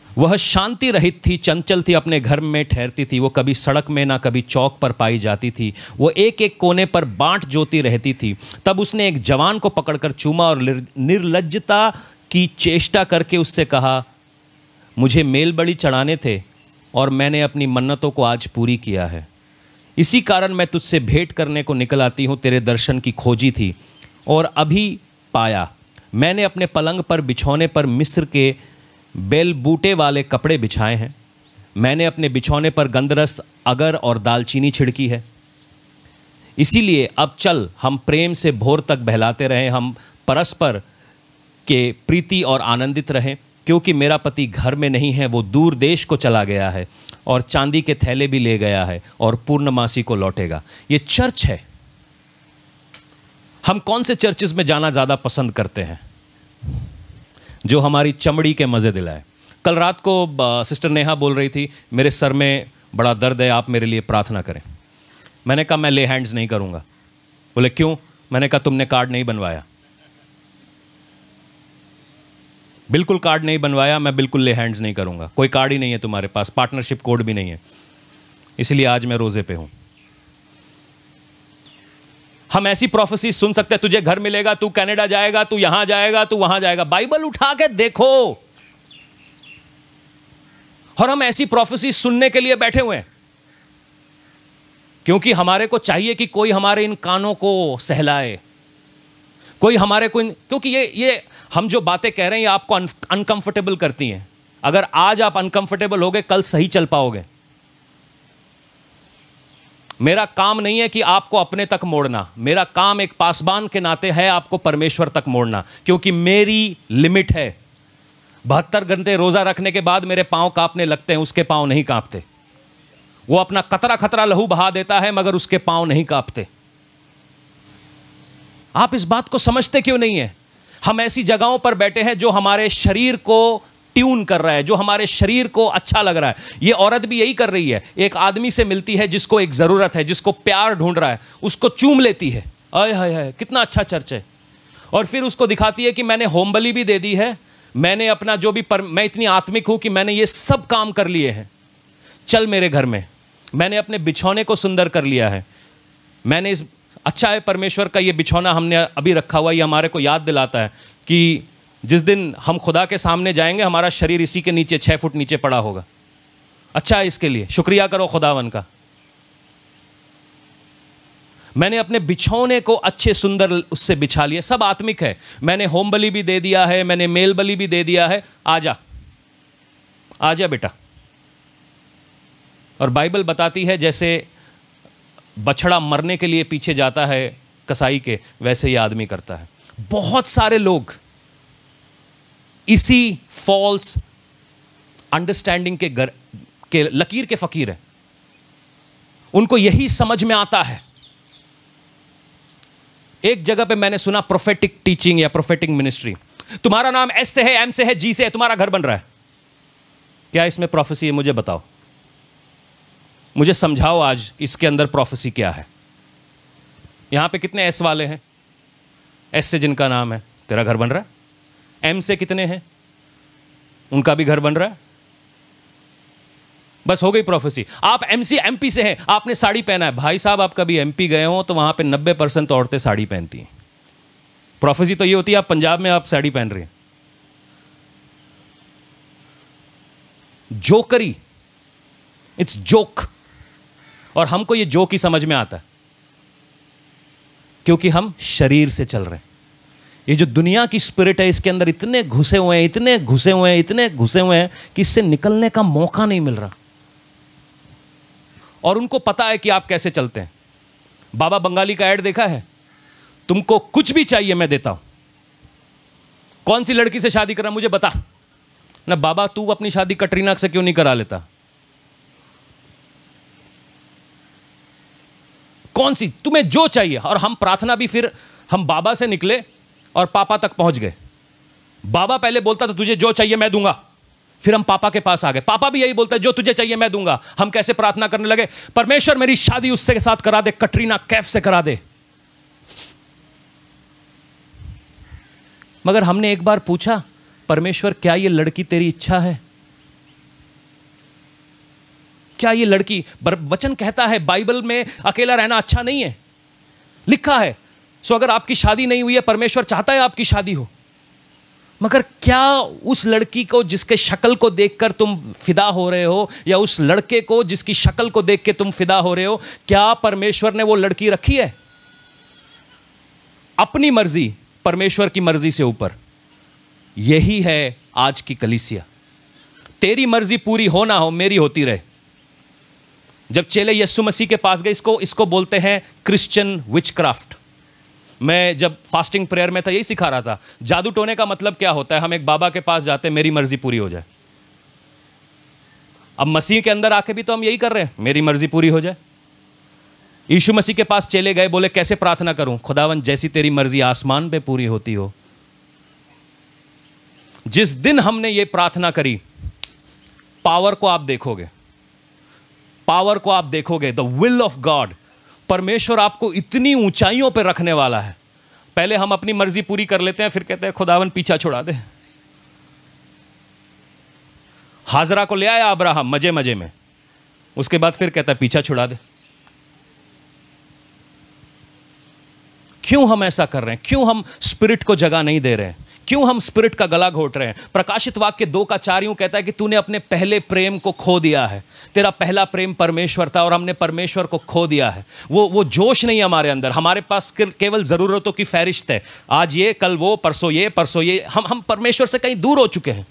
वह शांति रहित थी, चंचल थी, अपने घर में ठहरती थी। वो कभी सड़क में ना कभी चौक पर पाई जाती थी। वो एक एक कोने पर बांट जोती रहती थी। तब उसने एक जवान को पकड़कर चूमा और निर्लज्जता की चेष्टा करके उससे कहा, मुझे मेल बलि चढ़ाने थे और मैंने अपनी मन्नतों को आज पूरी किया है। इसी कारण मैं तुझसे भेंट करने को निकल आती हूँ। तेरे दर्शन की खोजी थी और अभी पाया। मैंने अपने पलंग पर बिछौने पर मिस्र के बेल बूटे वाले कपड़े बिछाए हैं। मैंने अपने बिछौने पर गंधरस, अगर और दालचीनी छिड़की है। इसीलिए अब चल, हम प्रेम से भोर तक बहलाते रहें, हम परस्पर के प्रीति और आनंदित रहें। क्योंकि मेरा पति घर में नहीं है, वो दूर देश को चला गया है और चांदी के थैले भी ले गया है और पूर्णमासी को लौटेगा। ये चर्च है। हम कौन से चर्चेस में जाना ज़्यादा पसंद करते हैं? जो हमारी चमड़ी के मज़े दिलाए। कल रात को सिस्टर नेहा बोल रही थी, मेरे सर में बड़ा दर्द है, आप मेरे लिए प्रार्थना करें। मैंने कहा मैं ले हैंड्स नहीं करूँगा। बोले क्यों? मैंने कहा तुमने कार्ड नहीं बनवाया। बिल्कुल कार्ड नहीं बनवाया, मैं बिल्कुल ले हैंड्स नहीं करूँगा। कोई कार्ड ही नहीं है तुम्हारे पास, पार्टनरशिप कोड भी नहीं है, इसलिए आज मैं रोज़े पे हूँ। हम ऐसी प्रोफेसी सुन सकते हैं, तुझे घर मिलेगा, तू कनाडा जाएगा, तू यहां जाएगा, तू वहां जाएगा। बाइबल उठा के देखो। और हम ऐसी प्रोफेसी सुनने के लिए बैठे हुए हैं क्योंकि हमारे को चाहिए कि कोई हमारे इन कानों को सहलाए, कोई हमारे को, क्योंकि ये हम जो बातें कह रहे हैं ये आपको अनकंफर्टेबल करती हैं। अगर आज आप अनकंफर्टेबल होगे, कल सही चल पाओगे। मेरा काम नहीं है कि आपको अपने तक मोड़ना, मेरा काम एक पासबान के नाते है आपको परमेश्वर तक मोड़ना, क्योंकि मेरी लिमिट है। 72 घंटे रोजा रखने के बाद मेरे पांव कांपने लगते हैं, उसके पांव नहीं कांपते। वो अपना कतरा खतरा लहू बहा देता है मगर उसके पांव नहीं कांपते। आप इस बात को समझते क्यों नहीं है? हम ऐसी जगहों पर बैठे हैं जो हमारे शरीर को ट्यून कर रहा है, जो हमारे शरीर को अच्छा लग रहा है। ये औरत भी यही कर रही है। एक आदमी से मिलती है जिसको एक जरूरत है, जिसको प्यार ढूंढ रहा है, उसको चूम लेती है। आय हाय हाय, कितना अच्छा चर्च है। और फिर उसको दिखाती है कि मैंने होम बलि भी दे दी है, मैंने अपना जो भी मैं इतनी आत्मिक हूं कि मैंने ये सब काम कर लिए हैं। चल मेरे घर में, मैंने अपने बिछौने को सुंदर कर लिया है। मैंने इस अच्छा है परमेश्वर का ये बिछौना हमने अभी रखा हुआ, ये हमारे को याद दिलाता है कि जिस दिन हम खुदा के सामने जाएंगे हमारा शरीर इसी के नीचे 6 फुट नीचे पड़ा होगा। अच्छा है, इसके लिए शुक्रिया करो खुदावन का। मैंने अपने बिछौने को अच्छे सुंदर उससे बिछा लिया, सब आत्मिक है। मैंने होम बलि भी दे दिया है, मैंने मेल बलि भी दे दिया है। आजा आजा बेटा। और बाइबल बताती है जैसे बछड़ा मरने के लिए पीछे जाता है कसाई के, वैसे ये आदमी करता है। बहुत सारे लोग इसी फॉल्स अंडरस्टैंडिंग के लकीर के फकीर हैं। उनको यही समझ में आता है। एक जगह पे मैंने सुना प्रोफेटिक टीचिंग या प्रोफेटिक मिनिस्ट्री, तुम्हारा नाम एस से है, एम से है, जी से है, तुम्हारा घर बन रहा है। क्या इसमें प्रोफेसी है? मुझे बताओ, मुझे समझाओ आज इसके अंदर प्रोफेसी क्या है। यहां पे कितने एस वाले हैं? एस से जिनका नाम है, तेरा घर बन रहा है। एम से कितने हैं? उनका भी घर बन रहा है। बस हो गई प्रोफेसी। आप एमसी एमपी से हैं, आपने साड़ी पहना है। भाई साहब, आप कभी एमपी गए हो तो वहां पे 90% औरतें साड़ी पहनती हैं। प्रोफेसी तो ये होती है आप पंजाब में आप साड़ी पहन रही हैं। जोकरी, इट्स जोक। और हमको ये जोक ही समझ में आता है क्योंकि हम शरीर से चल रहे हैं। ये जो दुनिया की स्पिरिट है इसके अंदर इतने घुसे हुए हैं, इतने घुसे हुए हैं, इतने घुसे हुए हैं कि इससे निकलने का मौका नहीं मिल रहा। और उनको पता है कि आप कैसे चलते हैं। बाबा बंगाली का ऐड देखा है? तुमको कुछ भी चाहिए मैं देता हूं। कौन सी लड़की से शादी करना मुझे बता ना। बाबा तू अपनी शादी कटरीना से क्यों नहीं करा लेता? कौन सी, तुम्हें जो चाहिए। और हम प्रार्थना भी, फिर हम बाबा से निकले और पापा तक पहुंच गए। बाबा पहले बोलता था तुझे जो चाहिए मैं दूंगा, फिर हम पापा के पास आ गए। पापा भी यही बोलता है जो तुझे चाहिए मैं दूंगा। हम कैसे प्रार्थना करने लगे, परमेश्वर मेरी शादी उससे के साथ करा दे, कटरीना कैफ से करा दे। मगर हमने एक बार पूछा, परमेश्वर क्या ये लड़की तेरी इच्छा है? क्या ये लड़की, वचन कहता है बाइबल में अकेला रहना अच्छा नहीं है, लिखा है। सो अगर आपकी शादी नहीं हुई है, परमेश्वर चाहता है आपकी शादी हो, मगर क्या उस लड़की को जिसके शक्ल को देखकर तुम फिदा हो रहे हो, या उस लड़के को जिसकी शक्ल को देख के तुम फिदा हो रहे हो, क्या परमेश्वर ने वो लड़की रखी है? अपनी मर्जी परमेश्वर की मर्जी से ऊपर। यही है आज की कलीसिया। तेरी मर्जी पूरी हो ना हो, मेरी होती रहे। जब चेले यीशु मसीह के पास गए, इसको बोलते हैं क्रिश्चियन विचक्राफ्ट। मैं जब फास्टिंग प्रेयर में था यही सिखा रहा था। जादू टोने का मतलब क्या होता है? हम एक बाबा के पास जाते हैं, मेरी मर्जी पूरी हो जाए। अब मसीह के अंदर आके भी तो हम यही कर रहे हैं, मेरी मर्जी पूरी हो जाए। यीशु मसीह के पास चले गए, बोले कैसे प्रार्थना करूं? खुदावन जैसी तेरी मर्जी आसमान पे पूरी होती हो। जिस दिन हमने ये प्रार्थना करी, पावर को आप देखोगे, पावर को आप देखोगे। द विल ऑफ गॉड, परमेश्वर आपको इतनी ऊंचाइयों पे रखने वाला है। पहले हम अपनी मर्जी पूरी कर लेते हैं, फिर कहते हैं खुदावन पीछा छुड़ा दे। हाजरा को ले आया अब्राहम मजे मजे में, उसके बाद फिर कहता है पीछा छुड़ा दे। क्यों हम ऐसा कर रहे हैं? क्यों हम स्पिरिट को जगह नहीं दे रहे हैं? क्यों हम स्पिरिट का गला घोट रहे हैं? प्रकाशित वाक्य 2:4 यूं कहता है कि तूने अपने पहले प्रेम को खो दिया है। तेरा पहला प्रेम परमेश्वर था और हमने परमेश्वर को खो दिया है। वो जोश नहीं हमारे अंदर। हमारे पास केवल जरूरतों की फहरिस्त है, आज ये, कल वो, परसों ये। हम परमेश्वर से कहीं दूर हो चुके हैं।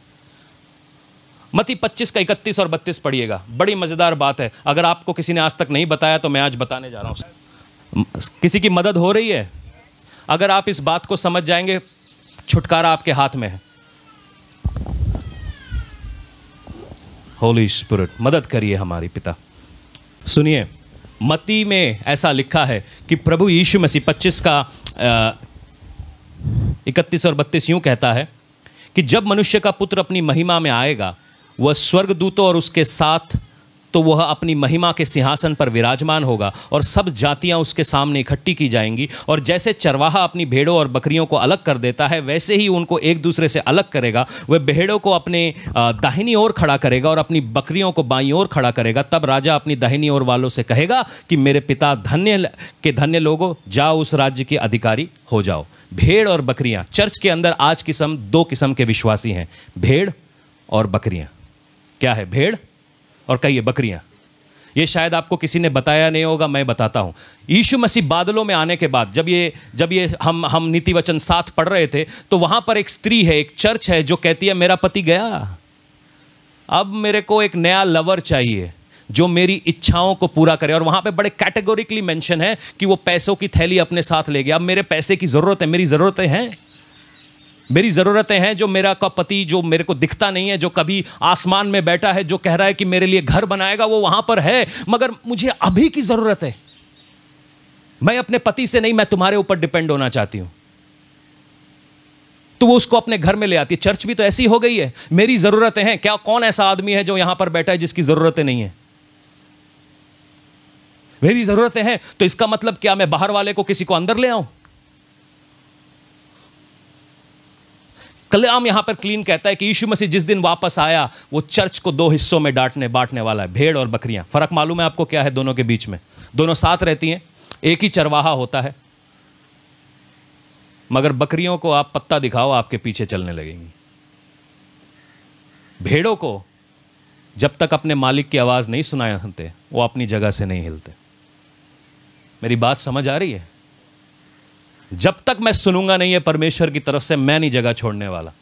मत्ती 25:31 और 32 पढ़िएगा, बड़ी मजेदार बात है। अगर आपको किसी ने आज तक नहीं बताया तो मैं आज बताने जा रहा हूं। किसी की मदद हो रही है? अगर आप इस बात को समझ जाएंगे, छुटकारा आपके हाथ में है। होली स्पिरिट मदद करिए हमारी पिता। सुनिए, मत्ती में ऐसा लिखा है कि प्रभु यीशु मसीह 25:31 और 32 यूं कहता है कि जब मनुष्य का पुत्र अपनी महिमा में आएगा, वह स्वर्गदूतों और उसके साथ तो वह अपनी महिमा के सिंहासन पर विराजमान होगा और सब जातियां उसके सामने इकट्ठी की जाएंगी। और जैसे चरवाहा अपनी भेड़ों और बकरियों को अलग कर देता है, वैसे ही उनको एक दूसरे से अलग करेगा। वह भेड़ों को अपने दाहिनी ओर खड़ा करेगा और अपनी बकरियों को बाईं ओर खड़ा करेगा। तब राजा अपनी दाहिनी ओर वालों से कहेगा कि मेरे पिता धन्य लोगों, जाओ उस राज्य के अधिकारी हो जाओ। भेड़ और बकरियां, चर्च के अंदर आज दो किस्म के विश्वासी हैं, भेड़ और बकरियां। क्या है? भेड़ और कहिए बकरियां। ये शायद आपको किसी ने बताया नहीं होगा, मैं बताता हूं। यीशु मसीह बादलों में आने के बाद जब ये हम नीति वचन 7 पढ़ रहे थे, तो वहां पर एक स्त्री है, एक चर्च है जो कहती है मेरा पति गया, अब मेरे को एक नया लवर चाहिए जो मेरी इच्छाओं को पूरा करे। और वहां पे बड़े कैटेगोरिकली मेंशन है कि वो पैसों की थैली अपने साथ ले गया। अब मेरे पैसे की जरूरत है, मेरी ज़रूरतें हैं जो मेरा का पति जो मेरे को दिखता नहीं है, जो कभी आसमान में बैठा है, जो कह रहा है कि मेरे लिए घर बनाएगा, वो वहां पर है, मगर मुझे अभी की जरूरत है। मैं अपने पति से नहीं, मैं तुम्हारे ऊपर डिपेंड होना चाहती हूं। तो वो उसको अपने घर में ले आती है। चर्च भी तो ऐसी हो गई है, मेरी जरूरतें हैं। क्या कौन ऐसा आदमी है जो यहां पर बैठा है जिसकी जरूरतें नहीं है? मेरी जरूरतें हैं, तो इसका मतलब क्या मैं बाहर वाले को किसी को अंदर ले आऊं? कलाम यहां पर क्लीन कहता है कि यीशु मसीह जिस दिन वापस आया, वो चर्च को 2 हिस्सों में बांटने वाला है, भेड़ और बकरियां। फर्क मालूम है आपको क्या है दोनों के बीच में? दोनों साथ रहती हैं, एक ही चरवाहा होता है, मगर बकरियों को आप पत्ता दिखाओ, आपके पीछे चलने लगेंगी। भेड़ों को जब तक अपने मालिक की आवाज नहीं सुनाए सुनते, वो अपनी जगह से नहीं हिलते। मेरी बात समझ आ रही है? जब तक मैं सुनूंगा नहीं है परमेश्वर की तरफ से, मैं नहीं जगह छोड़ने वाला।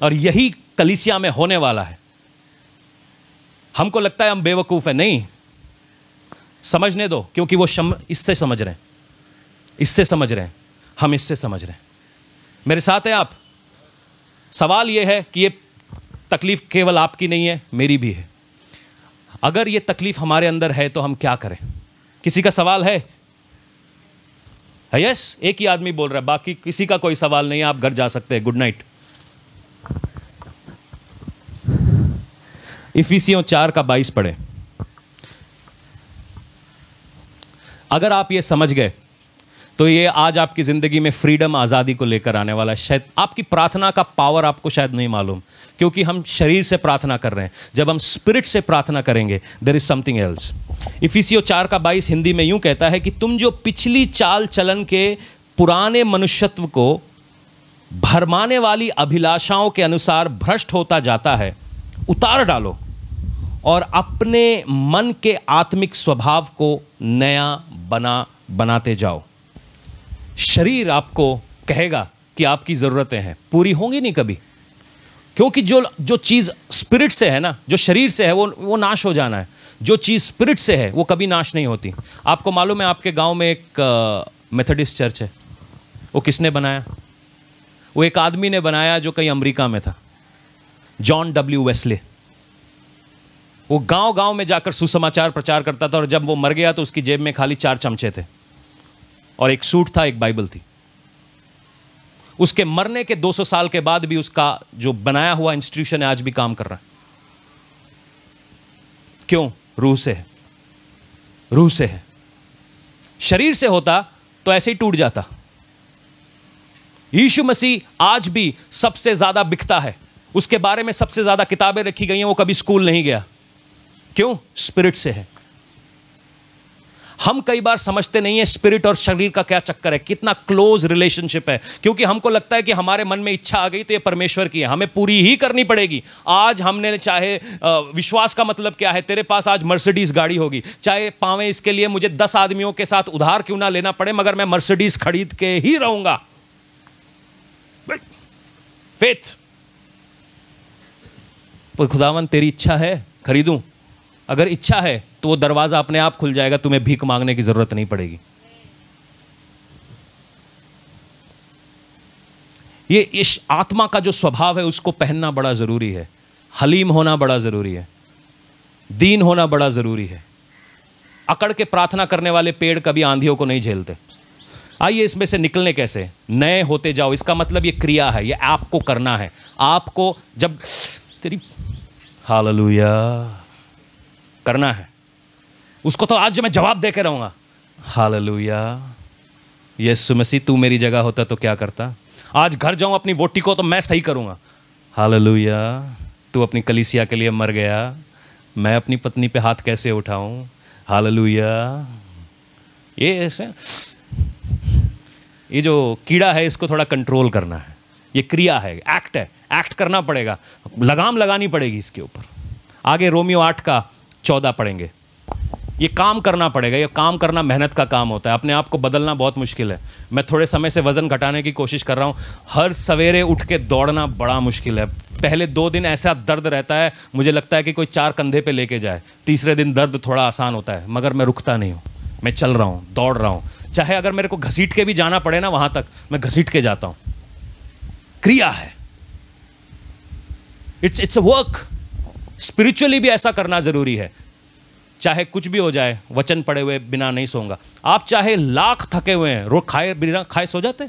और यही कलीसिया में होने वाला है। हमको लगता है हम बेवकूफ हैं, नहीं, समझने दो, क्योंकि वो इससे समझ रहे हैं, हम इससे समझ रहे हैं। मेरे साथ है आप? सवाल यह है कि ये तकलीफ केवल आपकी नहीं है, मेरी भी है। अगर ये तकलीफ हमारे अंदर है तो हम क्या करें? किसी का सवाल है? यस, एक ही आदमी बोल रहा है, बाकी किसी का कोई सवाल नहीं है, आप घर जा सकते हैं। Good night. इफिसियों 4:22 पढ़े। अगर आप ये समझ गए तो ये आज आपकी जिंदगी में फ्रीडम, आजादी को लेकर आने वाला है। शायद आपकी प्रार्थना का पावर आपको शायद नहीं मालूम, क्योंकि हम शरीर से प्रार्थना कर रहे हैं। जब हम स्पिरिट से प्रार्थना करेंगे, देयर इज समथिंग एल्स। इफिसियों 4:22 हिंदी में यूं कहता है कि तुम जो पिछली चाल चलन के पुराने मनुष्यत्व को भरमाने वाली अभिलाषाओं के अनुसार भ्रष्ट होता जाता है, उतार डालो और अपने मन के आत्मिक स्वभाव को नया बनाते जाओ। शरीर आपको कहेगा कि आपकी ज़रूरतें हैं, पूरी होंगी नहीं कभी, क्योंकि जो चीज़ स्पिरिट से है ना, जो शरीर से है वो नाश हो जाना है। जो चीज़ स्पिरिट से है वो कभी नाश नहीं होती। आपको मालूम है आपके गांव में एक मेथोडिस्ट चर्च है, वो किसने बनाया? वो एक आदमी ने बनाया जो कहीं अमेरिका में था, जॉन W. वेस्ले। वो गांव गांव में जाकर सुसमाचार प्रचार करता था, और जब वो मर गया तो उसकी जेब में खाली 4 चमचे थे और एक सूट था, एक बाइबल थी। उसके मरने के 200 साल के बाद भी उसका जो बनाया हुआ इंस्टीट्यूशन है आज भी काम कर रहा है। क्यों? रूह से है, रूह से है। शरीर से होता तो ऐसे ही टूट जाता। यीशु मसीह आज भी सबसे ज्यादा बिकता है, उसके बारे में सबसे ज्यादा किताबें रखी गई हैं। वो कभी स्कूल नहीं गया। क्यों? स्पिरिट से है। हम कई बार समझते नहीं है स्पिरिट और शरीर का क्या चक्कर है, कितना क्लोज रिलेशनशिप है, क्योंकि हमको लगता है कि हमारे मन में इच्छा आ गई तो ये परमेश्वर की है, हमें पूरी ही करनी पड़ेगी। आज हमने चाहे विश्वास का मतलब क्या है, तेरे पास आज मर्सिडीज गाड़ी होगी, चाहे पावे इसके लिए मुझे 10 आदमियों के साथ उधार क्यों ना लेना पड़े, मगर मैं मर्सिडीज खरीद के ही रहूंगा। फेथ, खुदावन तेरी इच्छा है खरीदूं, अगर इच्छा है तो वो दरवाजा अपने आप खुल जाएगा, तुम्हें भीख मांगने की जरूरत नहीं पड़ेगी। ये इस आत्मा का जो स्वभाव है उसको पहनना बड़ा जरूरी है। हलीम होना बड़ा जरूरी है, दीन होना बड़ा जरूरी है। अकड़ के प्रार्थना करने वाले पेड़ कभी आंधियों को नहीं झेलते। आइए इसमें से निकलने कैसे, नए होते जाओ। इसका मतलब ये क्रिया है, ये आपको करना है। आपको जब तेरी हालेलुया करना है, उसको तो आज मैं जवाब दे के रहूंगा। हालेलुया, यीशु मसीह तू मेरी जगह होता तो क्या करता। आज घर जाऊं अपनी वोटी को तो मैं सही करूंगा। हालेलुया, तू अपनी कलीसिया के लिए मर गया, मैं अपनी पत्नी पे हाथ कैसे उठाऊं। हालेलुया, ये ऐसे ये जो कीड़ा है इसको थोड़ा कंट्रोल करना है। ये क्रिया है, एक्ट है, एक्ट करना पड़ेगा, लगाम लगानी पड़ेगी इसके ऊपर। आगे रोमियो 8:14 पढ़ेंगे। ये काम करना पड़ेगा, ये काम करना मेहनत का काम होता है। अपने आप को बदलना बहुत मुश्किल है। मैं थोड़े समय से वजन घटाने की कोशिश कर रहा हूँ। हर सवेरे उठ के दौड़ना बड़ा मुश्किल है। पहले 2 दिन ऐसा दर्द रहता है, मुझे लगता है कि कोई 4 कंधे पे लेके जाए। तीसरे दिन दर्द थोड़ा आसान होता है, मगर मैं रुकता नहीं हूँ, मैं चल रहा हूँ, दौड़ रहा हूँ। चाहे अगर मेरे को घसीट के भी जाना पड़े ना, वहां तक मैं घसीट के जाता हूँ। क्रिया है, इट्स अ वर्क। स्पिरिचुअली भी ऐसा करना जरूरी है। चाहे कुछ भी हो जाए, वचन पढ़े हुए बिना नहीं सोऊंगा। आप चाहे लाख थके हुए हैं, रोज खाए बिना खाए सो जाते,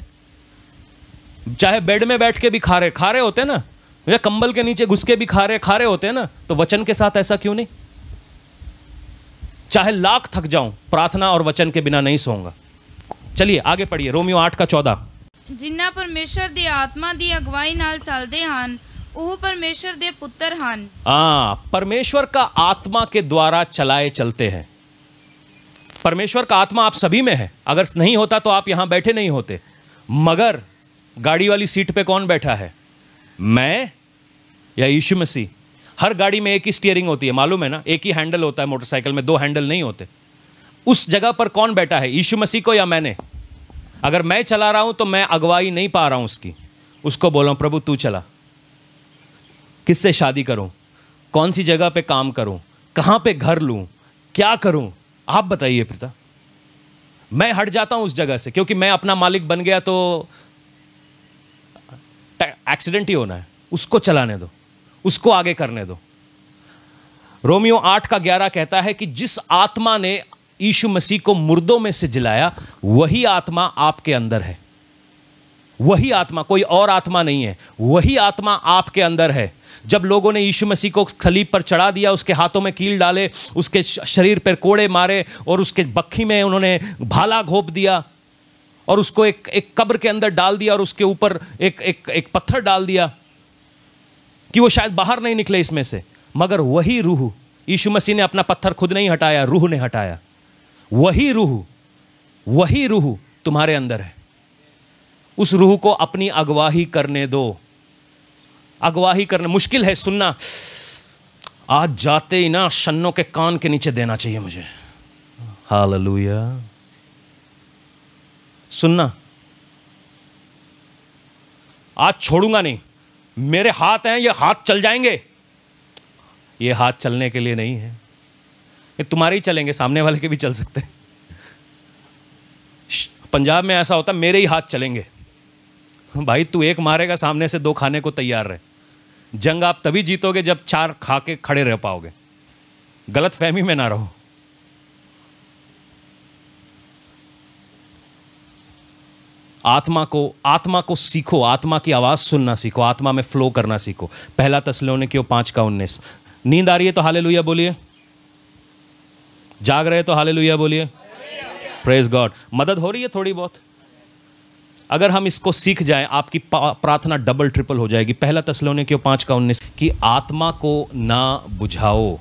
चाहे बेड में बैठ के भी खा रहे होते ना, या कंबल के नीचे घुस के भी खा रहे होते हैं ना, तो वचन के साथ ऐसा क्यों नहीं। चाहे लाख थक जाऊं, प्रार्थना और वचन के बिना नहीं सोऊंगा। चलिए आगे पढ़िए, रोमियो 8:14। जिन्ना परमेश्वर दी आत्मा दी अगवाई नाल चलदे हन, ਉਹ परमेश्वर दे पुत्र हन। परमेश्वर का आत्मा के द्वारा चलाए चलते हैं। परमेश्वर का आत्मा आप सभी में है। अगर नहीं होता तो आप यहां बैठे नहीं होते। मगर गाड़ी वाली सीट पे कौन बैठा है, मैं या यीशु मसीह। हर गाड़ी में एक ही स्टीयरिंग होती है, मालूम है ना, एक ही हैंडल होता है। मोटरसाइकिल में 2 हैंडल नहीं होते। उस जगह पर कौन बैठा है, यीशु मसीह को या मैंने। अगर मैं चला रहा हूं तो मैं अगवाई नहीं पा रहा हूं उसकी। उसको बोला प्रभु तू चला, किससे शादी करूं, कौन सी जगह पे काम करूं, कहां पे घर लूं, क्या करूं, आप बताइए पिता। मैं हट जाता हूं उस जगह से, क्योंकि मैं अपना मालिक बन गया तो एक्सीडेंट ही होना है। उसको चलाने दो, उसको आगे करने दो। रोमियो 8:11 कहता है कि जिस आत्मा ने यीशु मसीह को मुर्दों में से जिलाया, वही आत्मा आपके अंदर है। वही आत्मा, कोई और आत्मा नहीं है, वही आत्मा आपके अंदर है। जब लोगों ने यीशु मसीह को सलीब पर चढ़ा दिया, उसके हाथों में कील डाले, उसके शरीर पर कोड़े मारे और उसके बक्खी में उन्होंने भाला घोंप दिया और उसको एक कब्र के अंदर डाल दिया और उसके ऊपर एक पत्थर डाल दिया कि वो शायद बाहर नहीं निकले इसमें से। मगर वही रूह, यीशु मसीह ने अपना पत्थर खुद नहीं हटाया, रूह ने हटाया। वही रूह तुम्हारे अंदर है। उस रूह को अपनी अगवाही करने दो। अगवाही करने मुश्किल है, सुनना आज जाते ही ना शन्नों के कान के नीचे देना चाहिए मुझे। हालेलुया, सुनना, आज छोड़ूंगा नहीं, मेरे हाथ हैं, ये हाथ चल जाएंगे। ये हाथ चलने के लिए नहीं है, ये तुम्हारे ही चलेंगे, सामने वाले के भी चल सकते हैं। पंजाब में ऐसा होता, मेरे ही हाथ चलेंगे। भाई तू एक मारेगा, सामने से 2 खाने को तैयार रहे। जंग आप तभी जीतोगे जब 4 खा के खड़े रह पाओगे। गलत फहमी में ना रहो। आत्मा को सीखो, आत्मा की आवाज सुनना सीखो, आत्मा में फ्लो करना सीखो। 1 थिस्सलुनीकियों 5:19। नींद आ रही है तो हालेलुया बोलिए, जाग रहे तो हालेलुया बोलिए। Praise God. मदद हो रही है थोड़ी बहुत। अगर हम इसको सीख जाएं, आपकी प्रार्थना डबल ट्रिपल हो जाएगी। 1 थिस्सलुनीकियों 5:19 कि आत्मा को ना बुझाओ,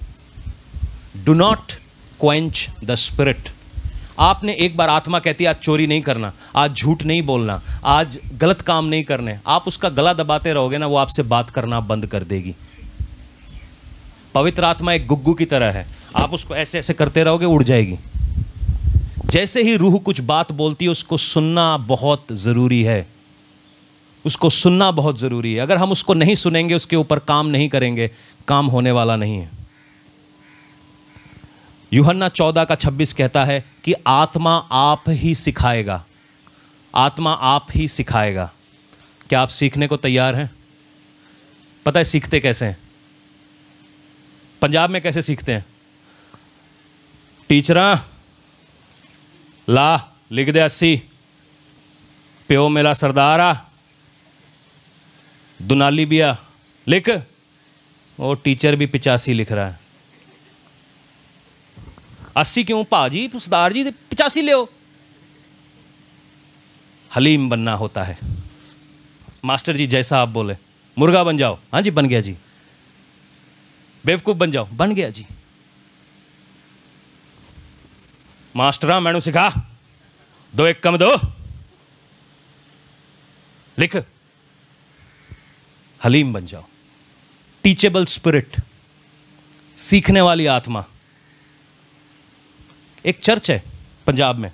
do not quench the spirit. आपने एक बार आत्मा कहती है आज चोरी नहीं करना, आज झूठ नहीं बोलना, आज गलत काम नहीं करने, आप उसका गला दबाते रहोगे ना, वो आपसे बात करना बंद कर देगी। पवित्र आत्मा एक गुग्गू की तरह है, आप उसको ऐसे ऐसे करते रहोगे, उड़ जाएगी। जैसे ही रूह कुछ बात बोलती है उसको सुनना बहुत जरूरी है, उसको सुनना बहुत जरूरी है। अगर हम उसको नहीं सुनेंगे, उसके ऊपर काम नहीं करेंगे, काम होने वाला नहीं है। यूहन्ना 14:26 कहता है कि आत्मा आप ही सिखाएगा, आत्मा आप ही सिखाएगा। क्या आप सीखने को तैयार हैं? पता है सीखते कैसे हैं? पंजाब में कैसे सीखते हैं? टीचरा ला लिख दे 80, प्यो मेरा सरदार आ, दुनाली बिया लिख, वो टीचर भी 85 लिख रहा है। 80 क्यों भाजी, सरदार जी 85 ले आओ। हलीम बनना होता है। मास्टर जी जैसा आप बोले, मुर्गा बन जाओ, हाँ जी बन गया जी। बेवकूफ बन जाओ, बन गया जी। मास्टरा मैनू सिखा, 2 1 कम 2 लिख, हलीम बन जाओ। टीचेबल स्पिरिट, सीखने वाली आत्मा। एक चर्च है पंजाब में,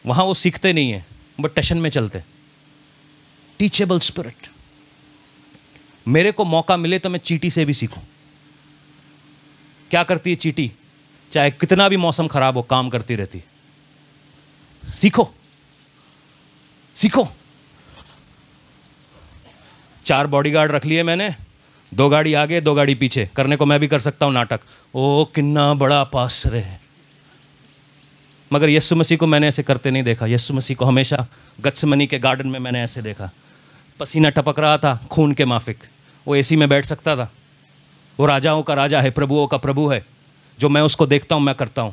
वहां वो सीखते नहीं है, वो टशन में चलते। Teachable spirit. मेरे को मौका मिले तो मैं चींटी से भी सीखूं। क्या करती है चींटी? चाहे कितना भी मौसम खराब हो, काम करती रहती। सीखो सीखो। 4 बॉडीगार्ड रख लिए मैंने, 2 गाड़ी आगे 2 गाड़ी पीछे। करने को मैं भी कर सकता हूं नाटक, ओ किन्ना बड़ा पास्टर है। मगर यीशु मसीह को मैंने ऐसे करते नहीं देखा। यीशु मसीह को हमेशा गत्समनी के गार्डन में मैंने ऐसे देखा। पसीना टपक रहा था खून के माफिक, वो एसी में बैठ सकता था। वो राजाओं का राजा है, प्रभुओं का प्रभु है। जो मैं उसको देखता हूं मैं करता हूं।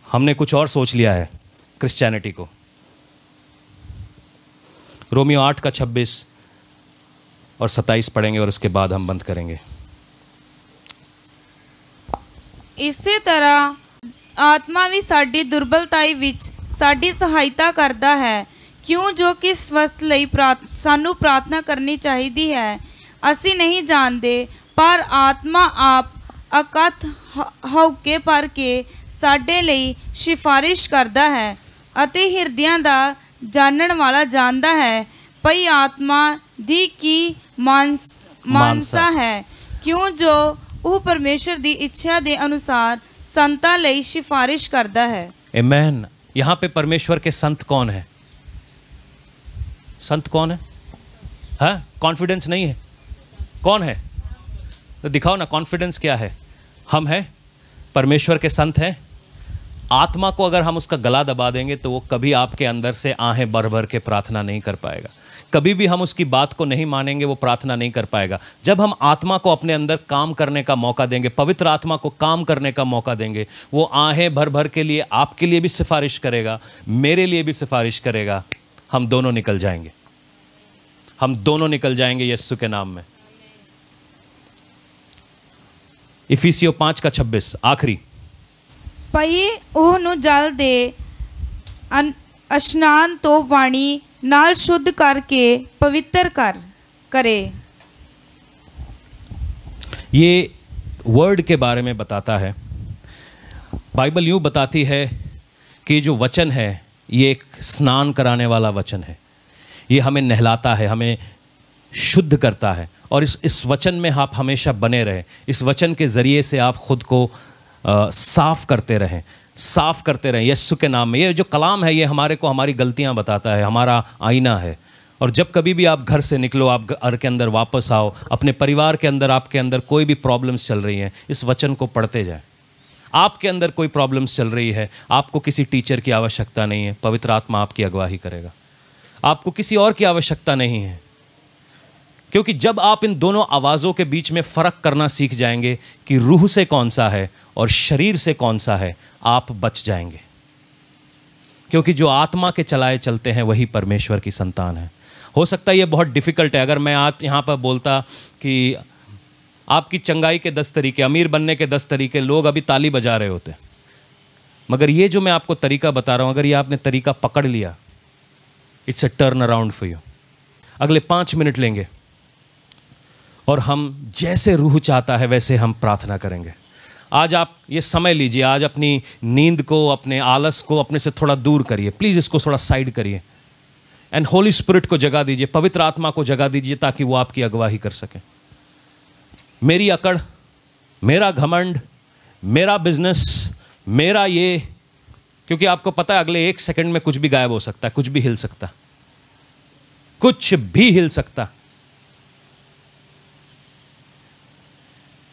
हमने कुछ और सोच लिया है क्रिश्चियनिटी को। रोमियो 8:26 और 27 पढ़ेंगे और उसके बाद हम बंद करेंगे। ਇਸੇ ਤਰ੍ਹਾਂ ਆਤਮਾ ਵੀ ਸਾਡੀ ਦੁਰਬਲਤਾਈ ਵਿੱਚ ਸਾਡੀ ਸਹਾਇਤਾ ਕਰਦਾ ਹੈ, ਕਿਉਂ ਜੋ ਕਿਸ ਵਸਤ ਲਈ ਸਾਨੂੰ ਪ੍ਰਾਰਥਨਾ ਕਰਨੀ ਚਾਹੀਦੀ ਹੈ ਅਸੀਂ ਨਹੀਂ ਜਾਣਦੇ, ਪਰ ਆਤਮਾ ਆਪ ਅਕਥ ਹਉਕੇ ਭਰ ਕੇ ਸਾਡੇ ਲਈ ਸਿਫਾਰਿਸ਼ ਕਰਦਾ ਹੈ ਅਤੇ ਹਿਰਦਿਆਂ ਦਾ ਜਾਣਨ ਵਾਲਾ ਜਾਣਦਾ ਹੈ ਭਈ ਆਤਮਾ ਦੀ ਕੀ ਮਾਨਸਾ ਹੈ, ਕਿਉਂ ਜੋ ਉਹ परमेश्वर की इच्छा के अनुसार संतां लई सिफारिश करता है। आमेन। यहाँ पे परमेश्वर के संत कौन है? संत कौन है? हाँ, कॉन्फिडेंस नहीं है। कौन है? तो दिखाओ ना, कॉन्फिडेंस क्या है? हम हैं, परमेश्वर के संत हैं। आत्मा को अगर हम उसका गला दबा देंगे तो वो कभी आपके अंदर से आहें भर भर के प्रार्थना नहीं कर पाएगा। कभी भी हम उसकी बात को नहीं मानेंगे, वो प्रार्थना नहीं कर पाएगा। जब हम आत्मा को अपने अंदर काम करने का मौका देंगे, पवित्र आत्मा को काम करने का मौका देंगे, वो आहें भर भर के लिए आपके लिए भी सिफारिश करेगा, मेरे लिए भी सिफारिश करेगा। हम दोनों निकल जाएंगे, हम दोनों निकल जाएंगे यीशु के नाम में। इफिसियों 5:26 आखिरी। ਭਈ ਉਹਨੂੰ ਜਲ ਦੇ ਇਸ਼ਨਾਨ ਤੋਂ ਵਾਣੀ ਨਾਲ शुद्ध करके पवित्र करे। ये वर्ड के बारे में बताता है। बाइबल यूं बताती है कि जो वचन है ये एक स्नान कराने वाला वचन है। ये हमें नहलाता है, हमें शुद्ध करता है। और इस वचन में आप हमेशा बने रहें। इस वचन के ज़रिए से आप खुद को साफ करते रहें, साफ करते रहें यीशु के नाम में। ये जो कलाम है ये हमारे को हमारी गलतियां बताता है, हमारा आईना है। और जब कभी भी आप घर से निकलो, आप घर के अंदर वापस आओ, अपने परिवार के अंदर आपके अंदर कोई भी प्रॉब्लम्स चल रही हैं, इस वचन को पढ़ते जाएं। आपके अंदर कोई प्रॉब्लम्स चल रही है, आपको किसी टीचर की आवश्यकता नहीं है, पवित्र आत्मा आपकी अगुवाई करेगा। आपको किसी और की आवश्यकता नहीं है, क्योंकि जब आप इन दोनों आवाज़ों के बीच में फ़र्क करना सीख जाएंगे कि रूह से कौन सा है और शरीर से कौन सा है, आप बच जाएंगे। क्योंकि जो आत्मा के चलाए चलते हैं वही परमेश्वर की संतान है। हो सकता है ये बहुत डिफ़िकल्ट है। अगर मैं आप यहाँ पर बोलता कि आपकी चंगाई के 10 तरीके, अमीर बनने के 10 तरीके, लोग अभी ताली बजा रहे होते। मगर ये जो मैं आपको तरीका बता रहा हूं, अगर ये आपने तरीका पकड़ लिया, it's a turn around for you. अगले 5 मिनट लेंगे और हम जैसे रूह चाहता है वैसे हम प्रार्थना करेंगे। आज आप ये समय लीजिए, आज अपनी नींद को, अपने आलस को अपने से थोड़ा दूर करिए, प्लीज़ इसको थोड़ा साइड करिए एंड होली स्पिरिट को जगा दीजिए, पवित्र आत्मा को जगा दीजिए ताकि वो आपकी अगुवाई कर सके। मेरी अकड़, मेरा घमंड, मेरा बिजनेस, मेरा ये, क्योंकि आपको पता है अगले 1 सेकंड में कुछ भी गायब हो सकता है, कुछ भी हिल सकता, कुछ भी हिल सकता।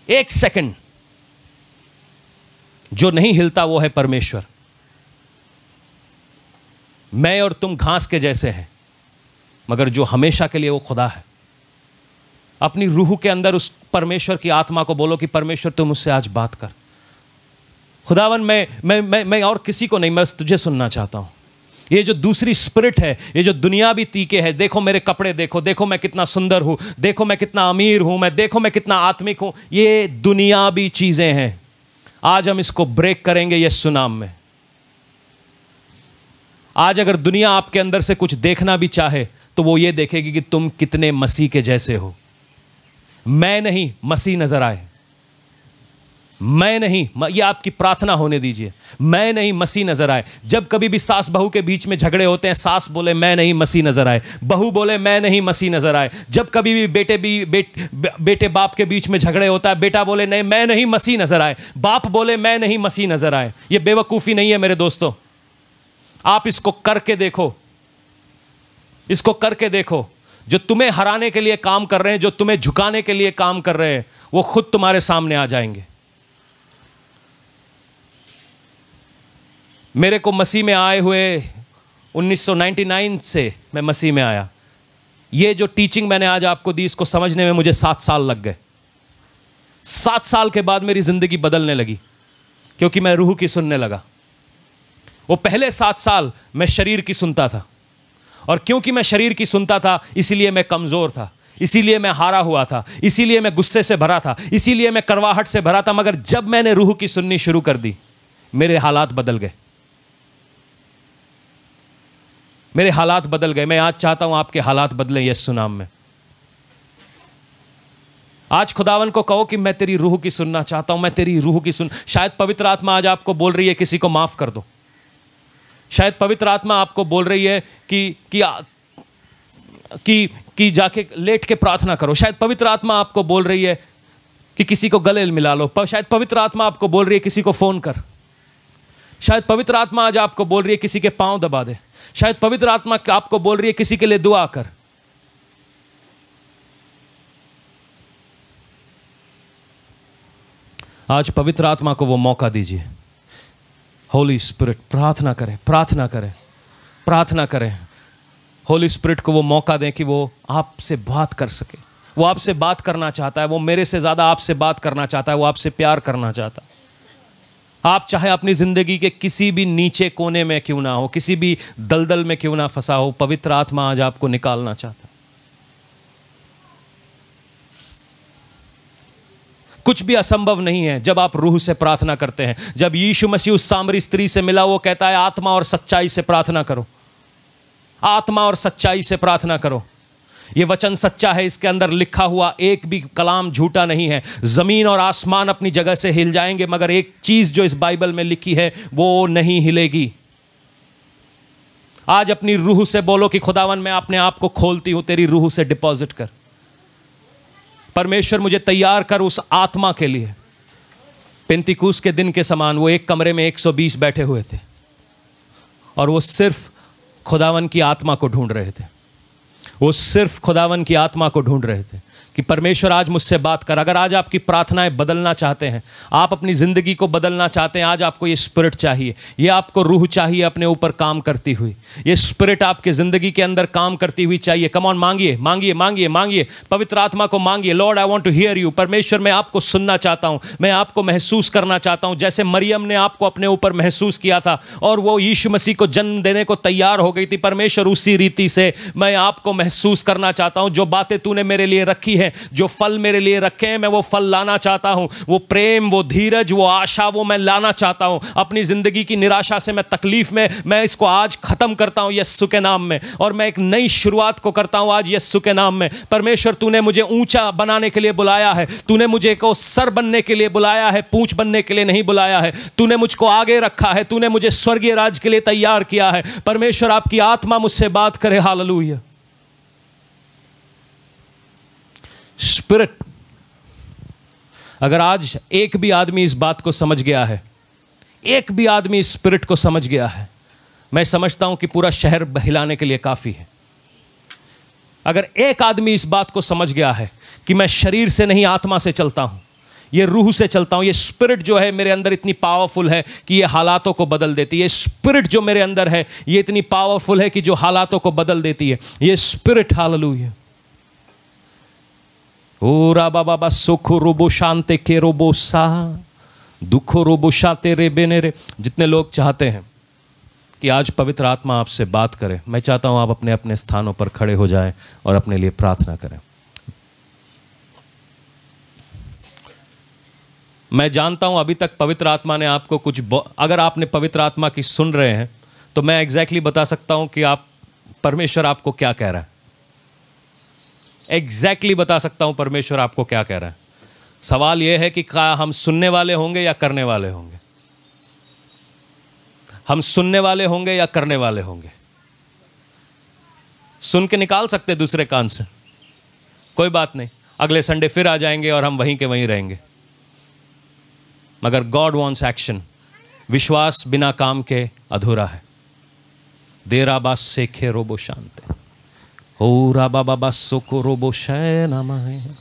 1 सेकंड जो नहीं हिलता वो है परमेश्वर। मैं और तुम घास के जैसे हैं, मगर जो हमेशा के लिए वो खुदा है। अपनी रूह के अंदर उस परमेश्वर की आत्मा को बोलो कि परमेश्वर तुम मुझसे आज बात कर। खुदावन मैं और किसी को नहीं, मैं तुझे सुनना चाहता हूं। ये जो दूसरी स्पिरिट है, ये जो दुनियावी तीखे है, देखो मेरे कपड़े देखो, देखो मैं कितना सुंदर हूं, देखो मैं कितना अमीर हूं, देखो मैं कितना आत्मिक हूं, ये दुनियावी चीजें हैं। आज हम इसको ब्रेक करेंगे यीशु नाम में। आज अगर दुनिया आपके अंदर से कुछ देखना भी चाहे तो वो ये देखेगी कि तुम कितने मसीह के जैसे हो। मैं नहीं, मसीह नजर आए। मैं नहीं, ये आपकी प्रार्थना होने दीजिए, मैं नहीं, मसीह नजर आए। जब कभी भी सास बहू के बीच में झगड़े होते हैं, सास बोले मैं नहीं, मसीह नजर आए। बहू बोले मैं नहीं, मसीह नजर आए। जब कभी भी बेटे बाप के बीच में झगड़े होता है, बेटा बोले नहीं, मैं नहीं, मसीह नजर आए। बाप बोले मैं नहीं, मसीह नजर आए। ये बेवकूफ़ी नहीं है मेरे दोस्तों, आप इसको करके देखो, इसको करके देखो। जो तुम्हें हराने के लिए काम कर रहे हैं, जो तुम्हें झुकाने के लिए काम कर रहे हैं, वो खुद तुम्हारे सामने आ जाएंगे। मेरे को मसीह में आए हुए 1999 से मैं मसीह में आया। ये जो टीचिंग मैंने आज आपको दी, इसको समझने में मुझे 7 साल लग गए। 7 साल के बाद मेरी जिंदगी बदलने लगी, क्योंकि मैं रूह की सुनने लगा। वो पहले 7 साल मैं शरीर की सुनता था, और क्योंकि मैं शरीर की सुनता था इसीलिए मैं कमजोर था, इसीलिए मैं हारा हुआ था, इसीलिए मैं गुस्से से भरा था, इसीलिए मैं करवाहट से भरा था। मगर जब मैंने रूह की सुननी शुरू कर दी, मेरे हालात बदल गए, मेरे हालात बदल गए। मैं आज चाहता हूं आपके हालात बदलें यीशु नाम में। आज खुदावन को कहो कि मैं तेरी रूह की सुनना चाहता हूं, मैं तेरी रूह की सुन। शायद पवित्र आत्मा आज आपको बोल रही है किसी को माफ कर दो। शायद पवित्र आत्मा आपको बोल रही है कि जाके लेट के प्रार्थना करो। शायद पवित्र आत्मा आपको बोल रही है कि किसी को गले मिला लो। शायद पवित्र आत्मा आपको बोल रही है किसी को फोन कर। शायद पवित्र आत्मा आज आपको बोल रही है किसी के पांव दबा दे। शायद पवित्र आत्मा आपको बोल रही है किसी के लिए दुआ कर। आज पवित्र आत्मा को वो मौका दीजिए। होली स्पिरिट, प्रार्थना करें, प्रार्थना करें, प्रार्थना करें। होली स्पिरिट को वो मौका दें कि वो आपसे बात कर सके। वो आपसे बात करना चाहता है, वो मेरे से ज़्यादा आपसे बात करना चाहता है, वो आपसे प्यार करना चाहता है। आप चाहे अपनी ज़िंदगी के किसी भी नीचे कोने में क्यों ना हो, किसी भी दलदल में क्यों ना फंसा हो, पवित्र आत्मा आज आपको निकालना चाहता है। कुछ भी असंभव नहीं है जब आप रूह से प्रार्थना करते हैं। जब यीशु मसीह उस सामरी स्त्री से मिला, वो कहता है आत्मा और सच्चाई से प्रार्थना करो, आत्मा और सच्चाई से प्रार्थना करो। ये वचन सच्चा है, इसके अंदर लिखा हुआ एक भी कलाम झूठा नहीं है। जमीन और आसमान अपनी जगह से हिल जाएंगे, मगर एक चीज जो इस बाइबल में लिखी है वो नहीं हिलेगी। आज अपनी रूह से बोलो कि खुदावन मैं अपने आप को खोलती हूं, तेरी रूह से डिपॉजिट कर। परमेश्वर मुझे तैयार कर उस आत्मा के लिए। पेंतिकुस्त के दिन के समान वो एक कमरे में 120 बैठे हुए थे और वो सिर्फ खुदावन की आत्मा को ढूंढ रहे थे। वो सिर्फ खुदावन की आत्मा को ढूंढ रहे थे कि परमेश्वर आज मुझसे बात कर। अगर आज आपकी प्रार्थनाएं बदलना चाहते हैं, आप अपनी ज़िंदगी को बदलना चाहते हैं, आज आपको ये स्पिरिट चाहिए, ये आपको रूह चाहिए अपने ऊपर काम करती हुई। ये स्पिरिट आपके ज़िंदगी के अंदर काम करती हुई चाहिए। कम ऑन, मांगिए मांगिए मांगिए मांगिए, पवित्र आत्मा को मांगिए। Lord I want to hear you. परमेश्वर मैं आपको सुनना चाहता हूँ, मैं आपको महसूस करना चाहता हूँ, जैसे मरियम ने आपको अपने ऊपर महसूस किया था और वो यीशु मसीह को जन्म देने को तैयार हो गई थी। परमेश्वर उसी रीति से मैं आपको महसूस करना चाहता हूं। जो बातें तूने मेरे लिए रखी हैं, जो फल मेरे लिए रखे हैं, मैं वो फल लाना चाहता हूं। वो प्रेम, वो धीरज, वो आशा, वो मैं लाना चाहता हूं। अपनी जिंदगी की निराशा से, मैं तकलीफ में, मैं इसको आज खत्म करता हूं यीशु के नाम में, और मैं एक नई शुरुआत को करता हूं आज यीशु के नाम में। परमेश्वर, तूने मुझे ऊंचा बनाने के लिए बुलाया है। तूने मुझे को सर बनने के लिए बुलाया है, पूंछ बनने के लिए नहीं बुलाया है। तूने मुझको आगे रखा है। तूने मुझे स्वर्गीय राज के लिए तैयार किया है। परमेश्वर, आपकी आत्मा मुझसे बात करे। हालेलुया। स्पिरिट, अगर आज एक भी आदमी इस बात को समझ गया है, एक भी आदमी इस स्पिरिट को समझ गया है, मैं समझता हूं कि पूरा शहर बहिलाने के लिए काफी है। अगर एक आदमी इस बात को समझ गया है कि मैं शरीर से नहीं आत्मा से चलता हूं, ये रूह से चलता हूं, ये स्पिरिट जो है मेरे अंदर इतनी पावरफुल है कि ये हालातों को बदल देती है। ये स्पिरिट जो मेरे अंदर है ये इतनी पावरफुल है कि जो हालातों को बदल देती है। ये स्पिरिट, हालेलुया। ओ राबा बाबा सुखो रोबो शांते के रोबो सा दुखो रोबो शाते रे बेने रे। जितने लोग चाहते हैं कि आज पवित्र आत्मा आपसे बात करे, मैं चाहता हूं आप अपने अपने स्थानों पर खड़े हो जाएं और अपने लिए प्रार्थना करें। मैं जानता हूं अभी तक पवित्र आत्मा ने आपको कुछ, अगर आपने पवित्र आत्मा की सुन रहे हैं तो मैं एग्जैक्टली बता सकता हूं कि आप, परमेश्वर आपको क्या कह रहा है। एग्जैक्टली बता सकता हूं परमेश्वर आपको क्या कह रहा है। सवाल यह है कि क्या हम सुनने वाले होंगे या करने वाले होंगे। हम सुनने वाले होंगे या करने वाले होंगे। सुन के निकाल सकते दूसरे कान से, कोई बात नहीं, अगले संडे फिर आ जाएंगे और हम वहीं के वहीं रहेंगे। मगर गॉड वॉन्ट्स एक्शन। विश्वास बिना काम के अधूरा है। देरा बास से खे रोबो शांते हो रा बाबा बासो को रोबो शय नामा है।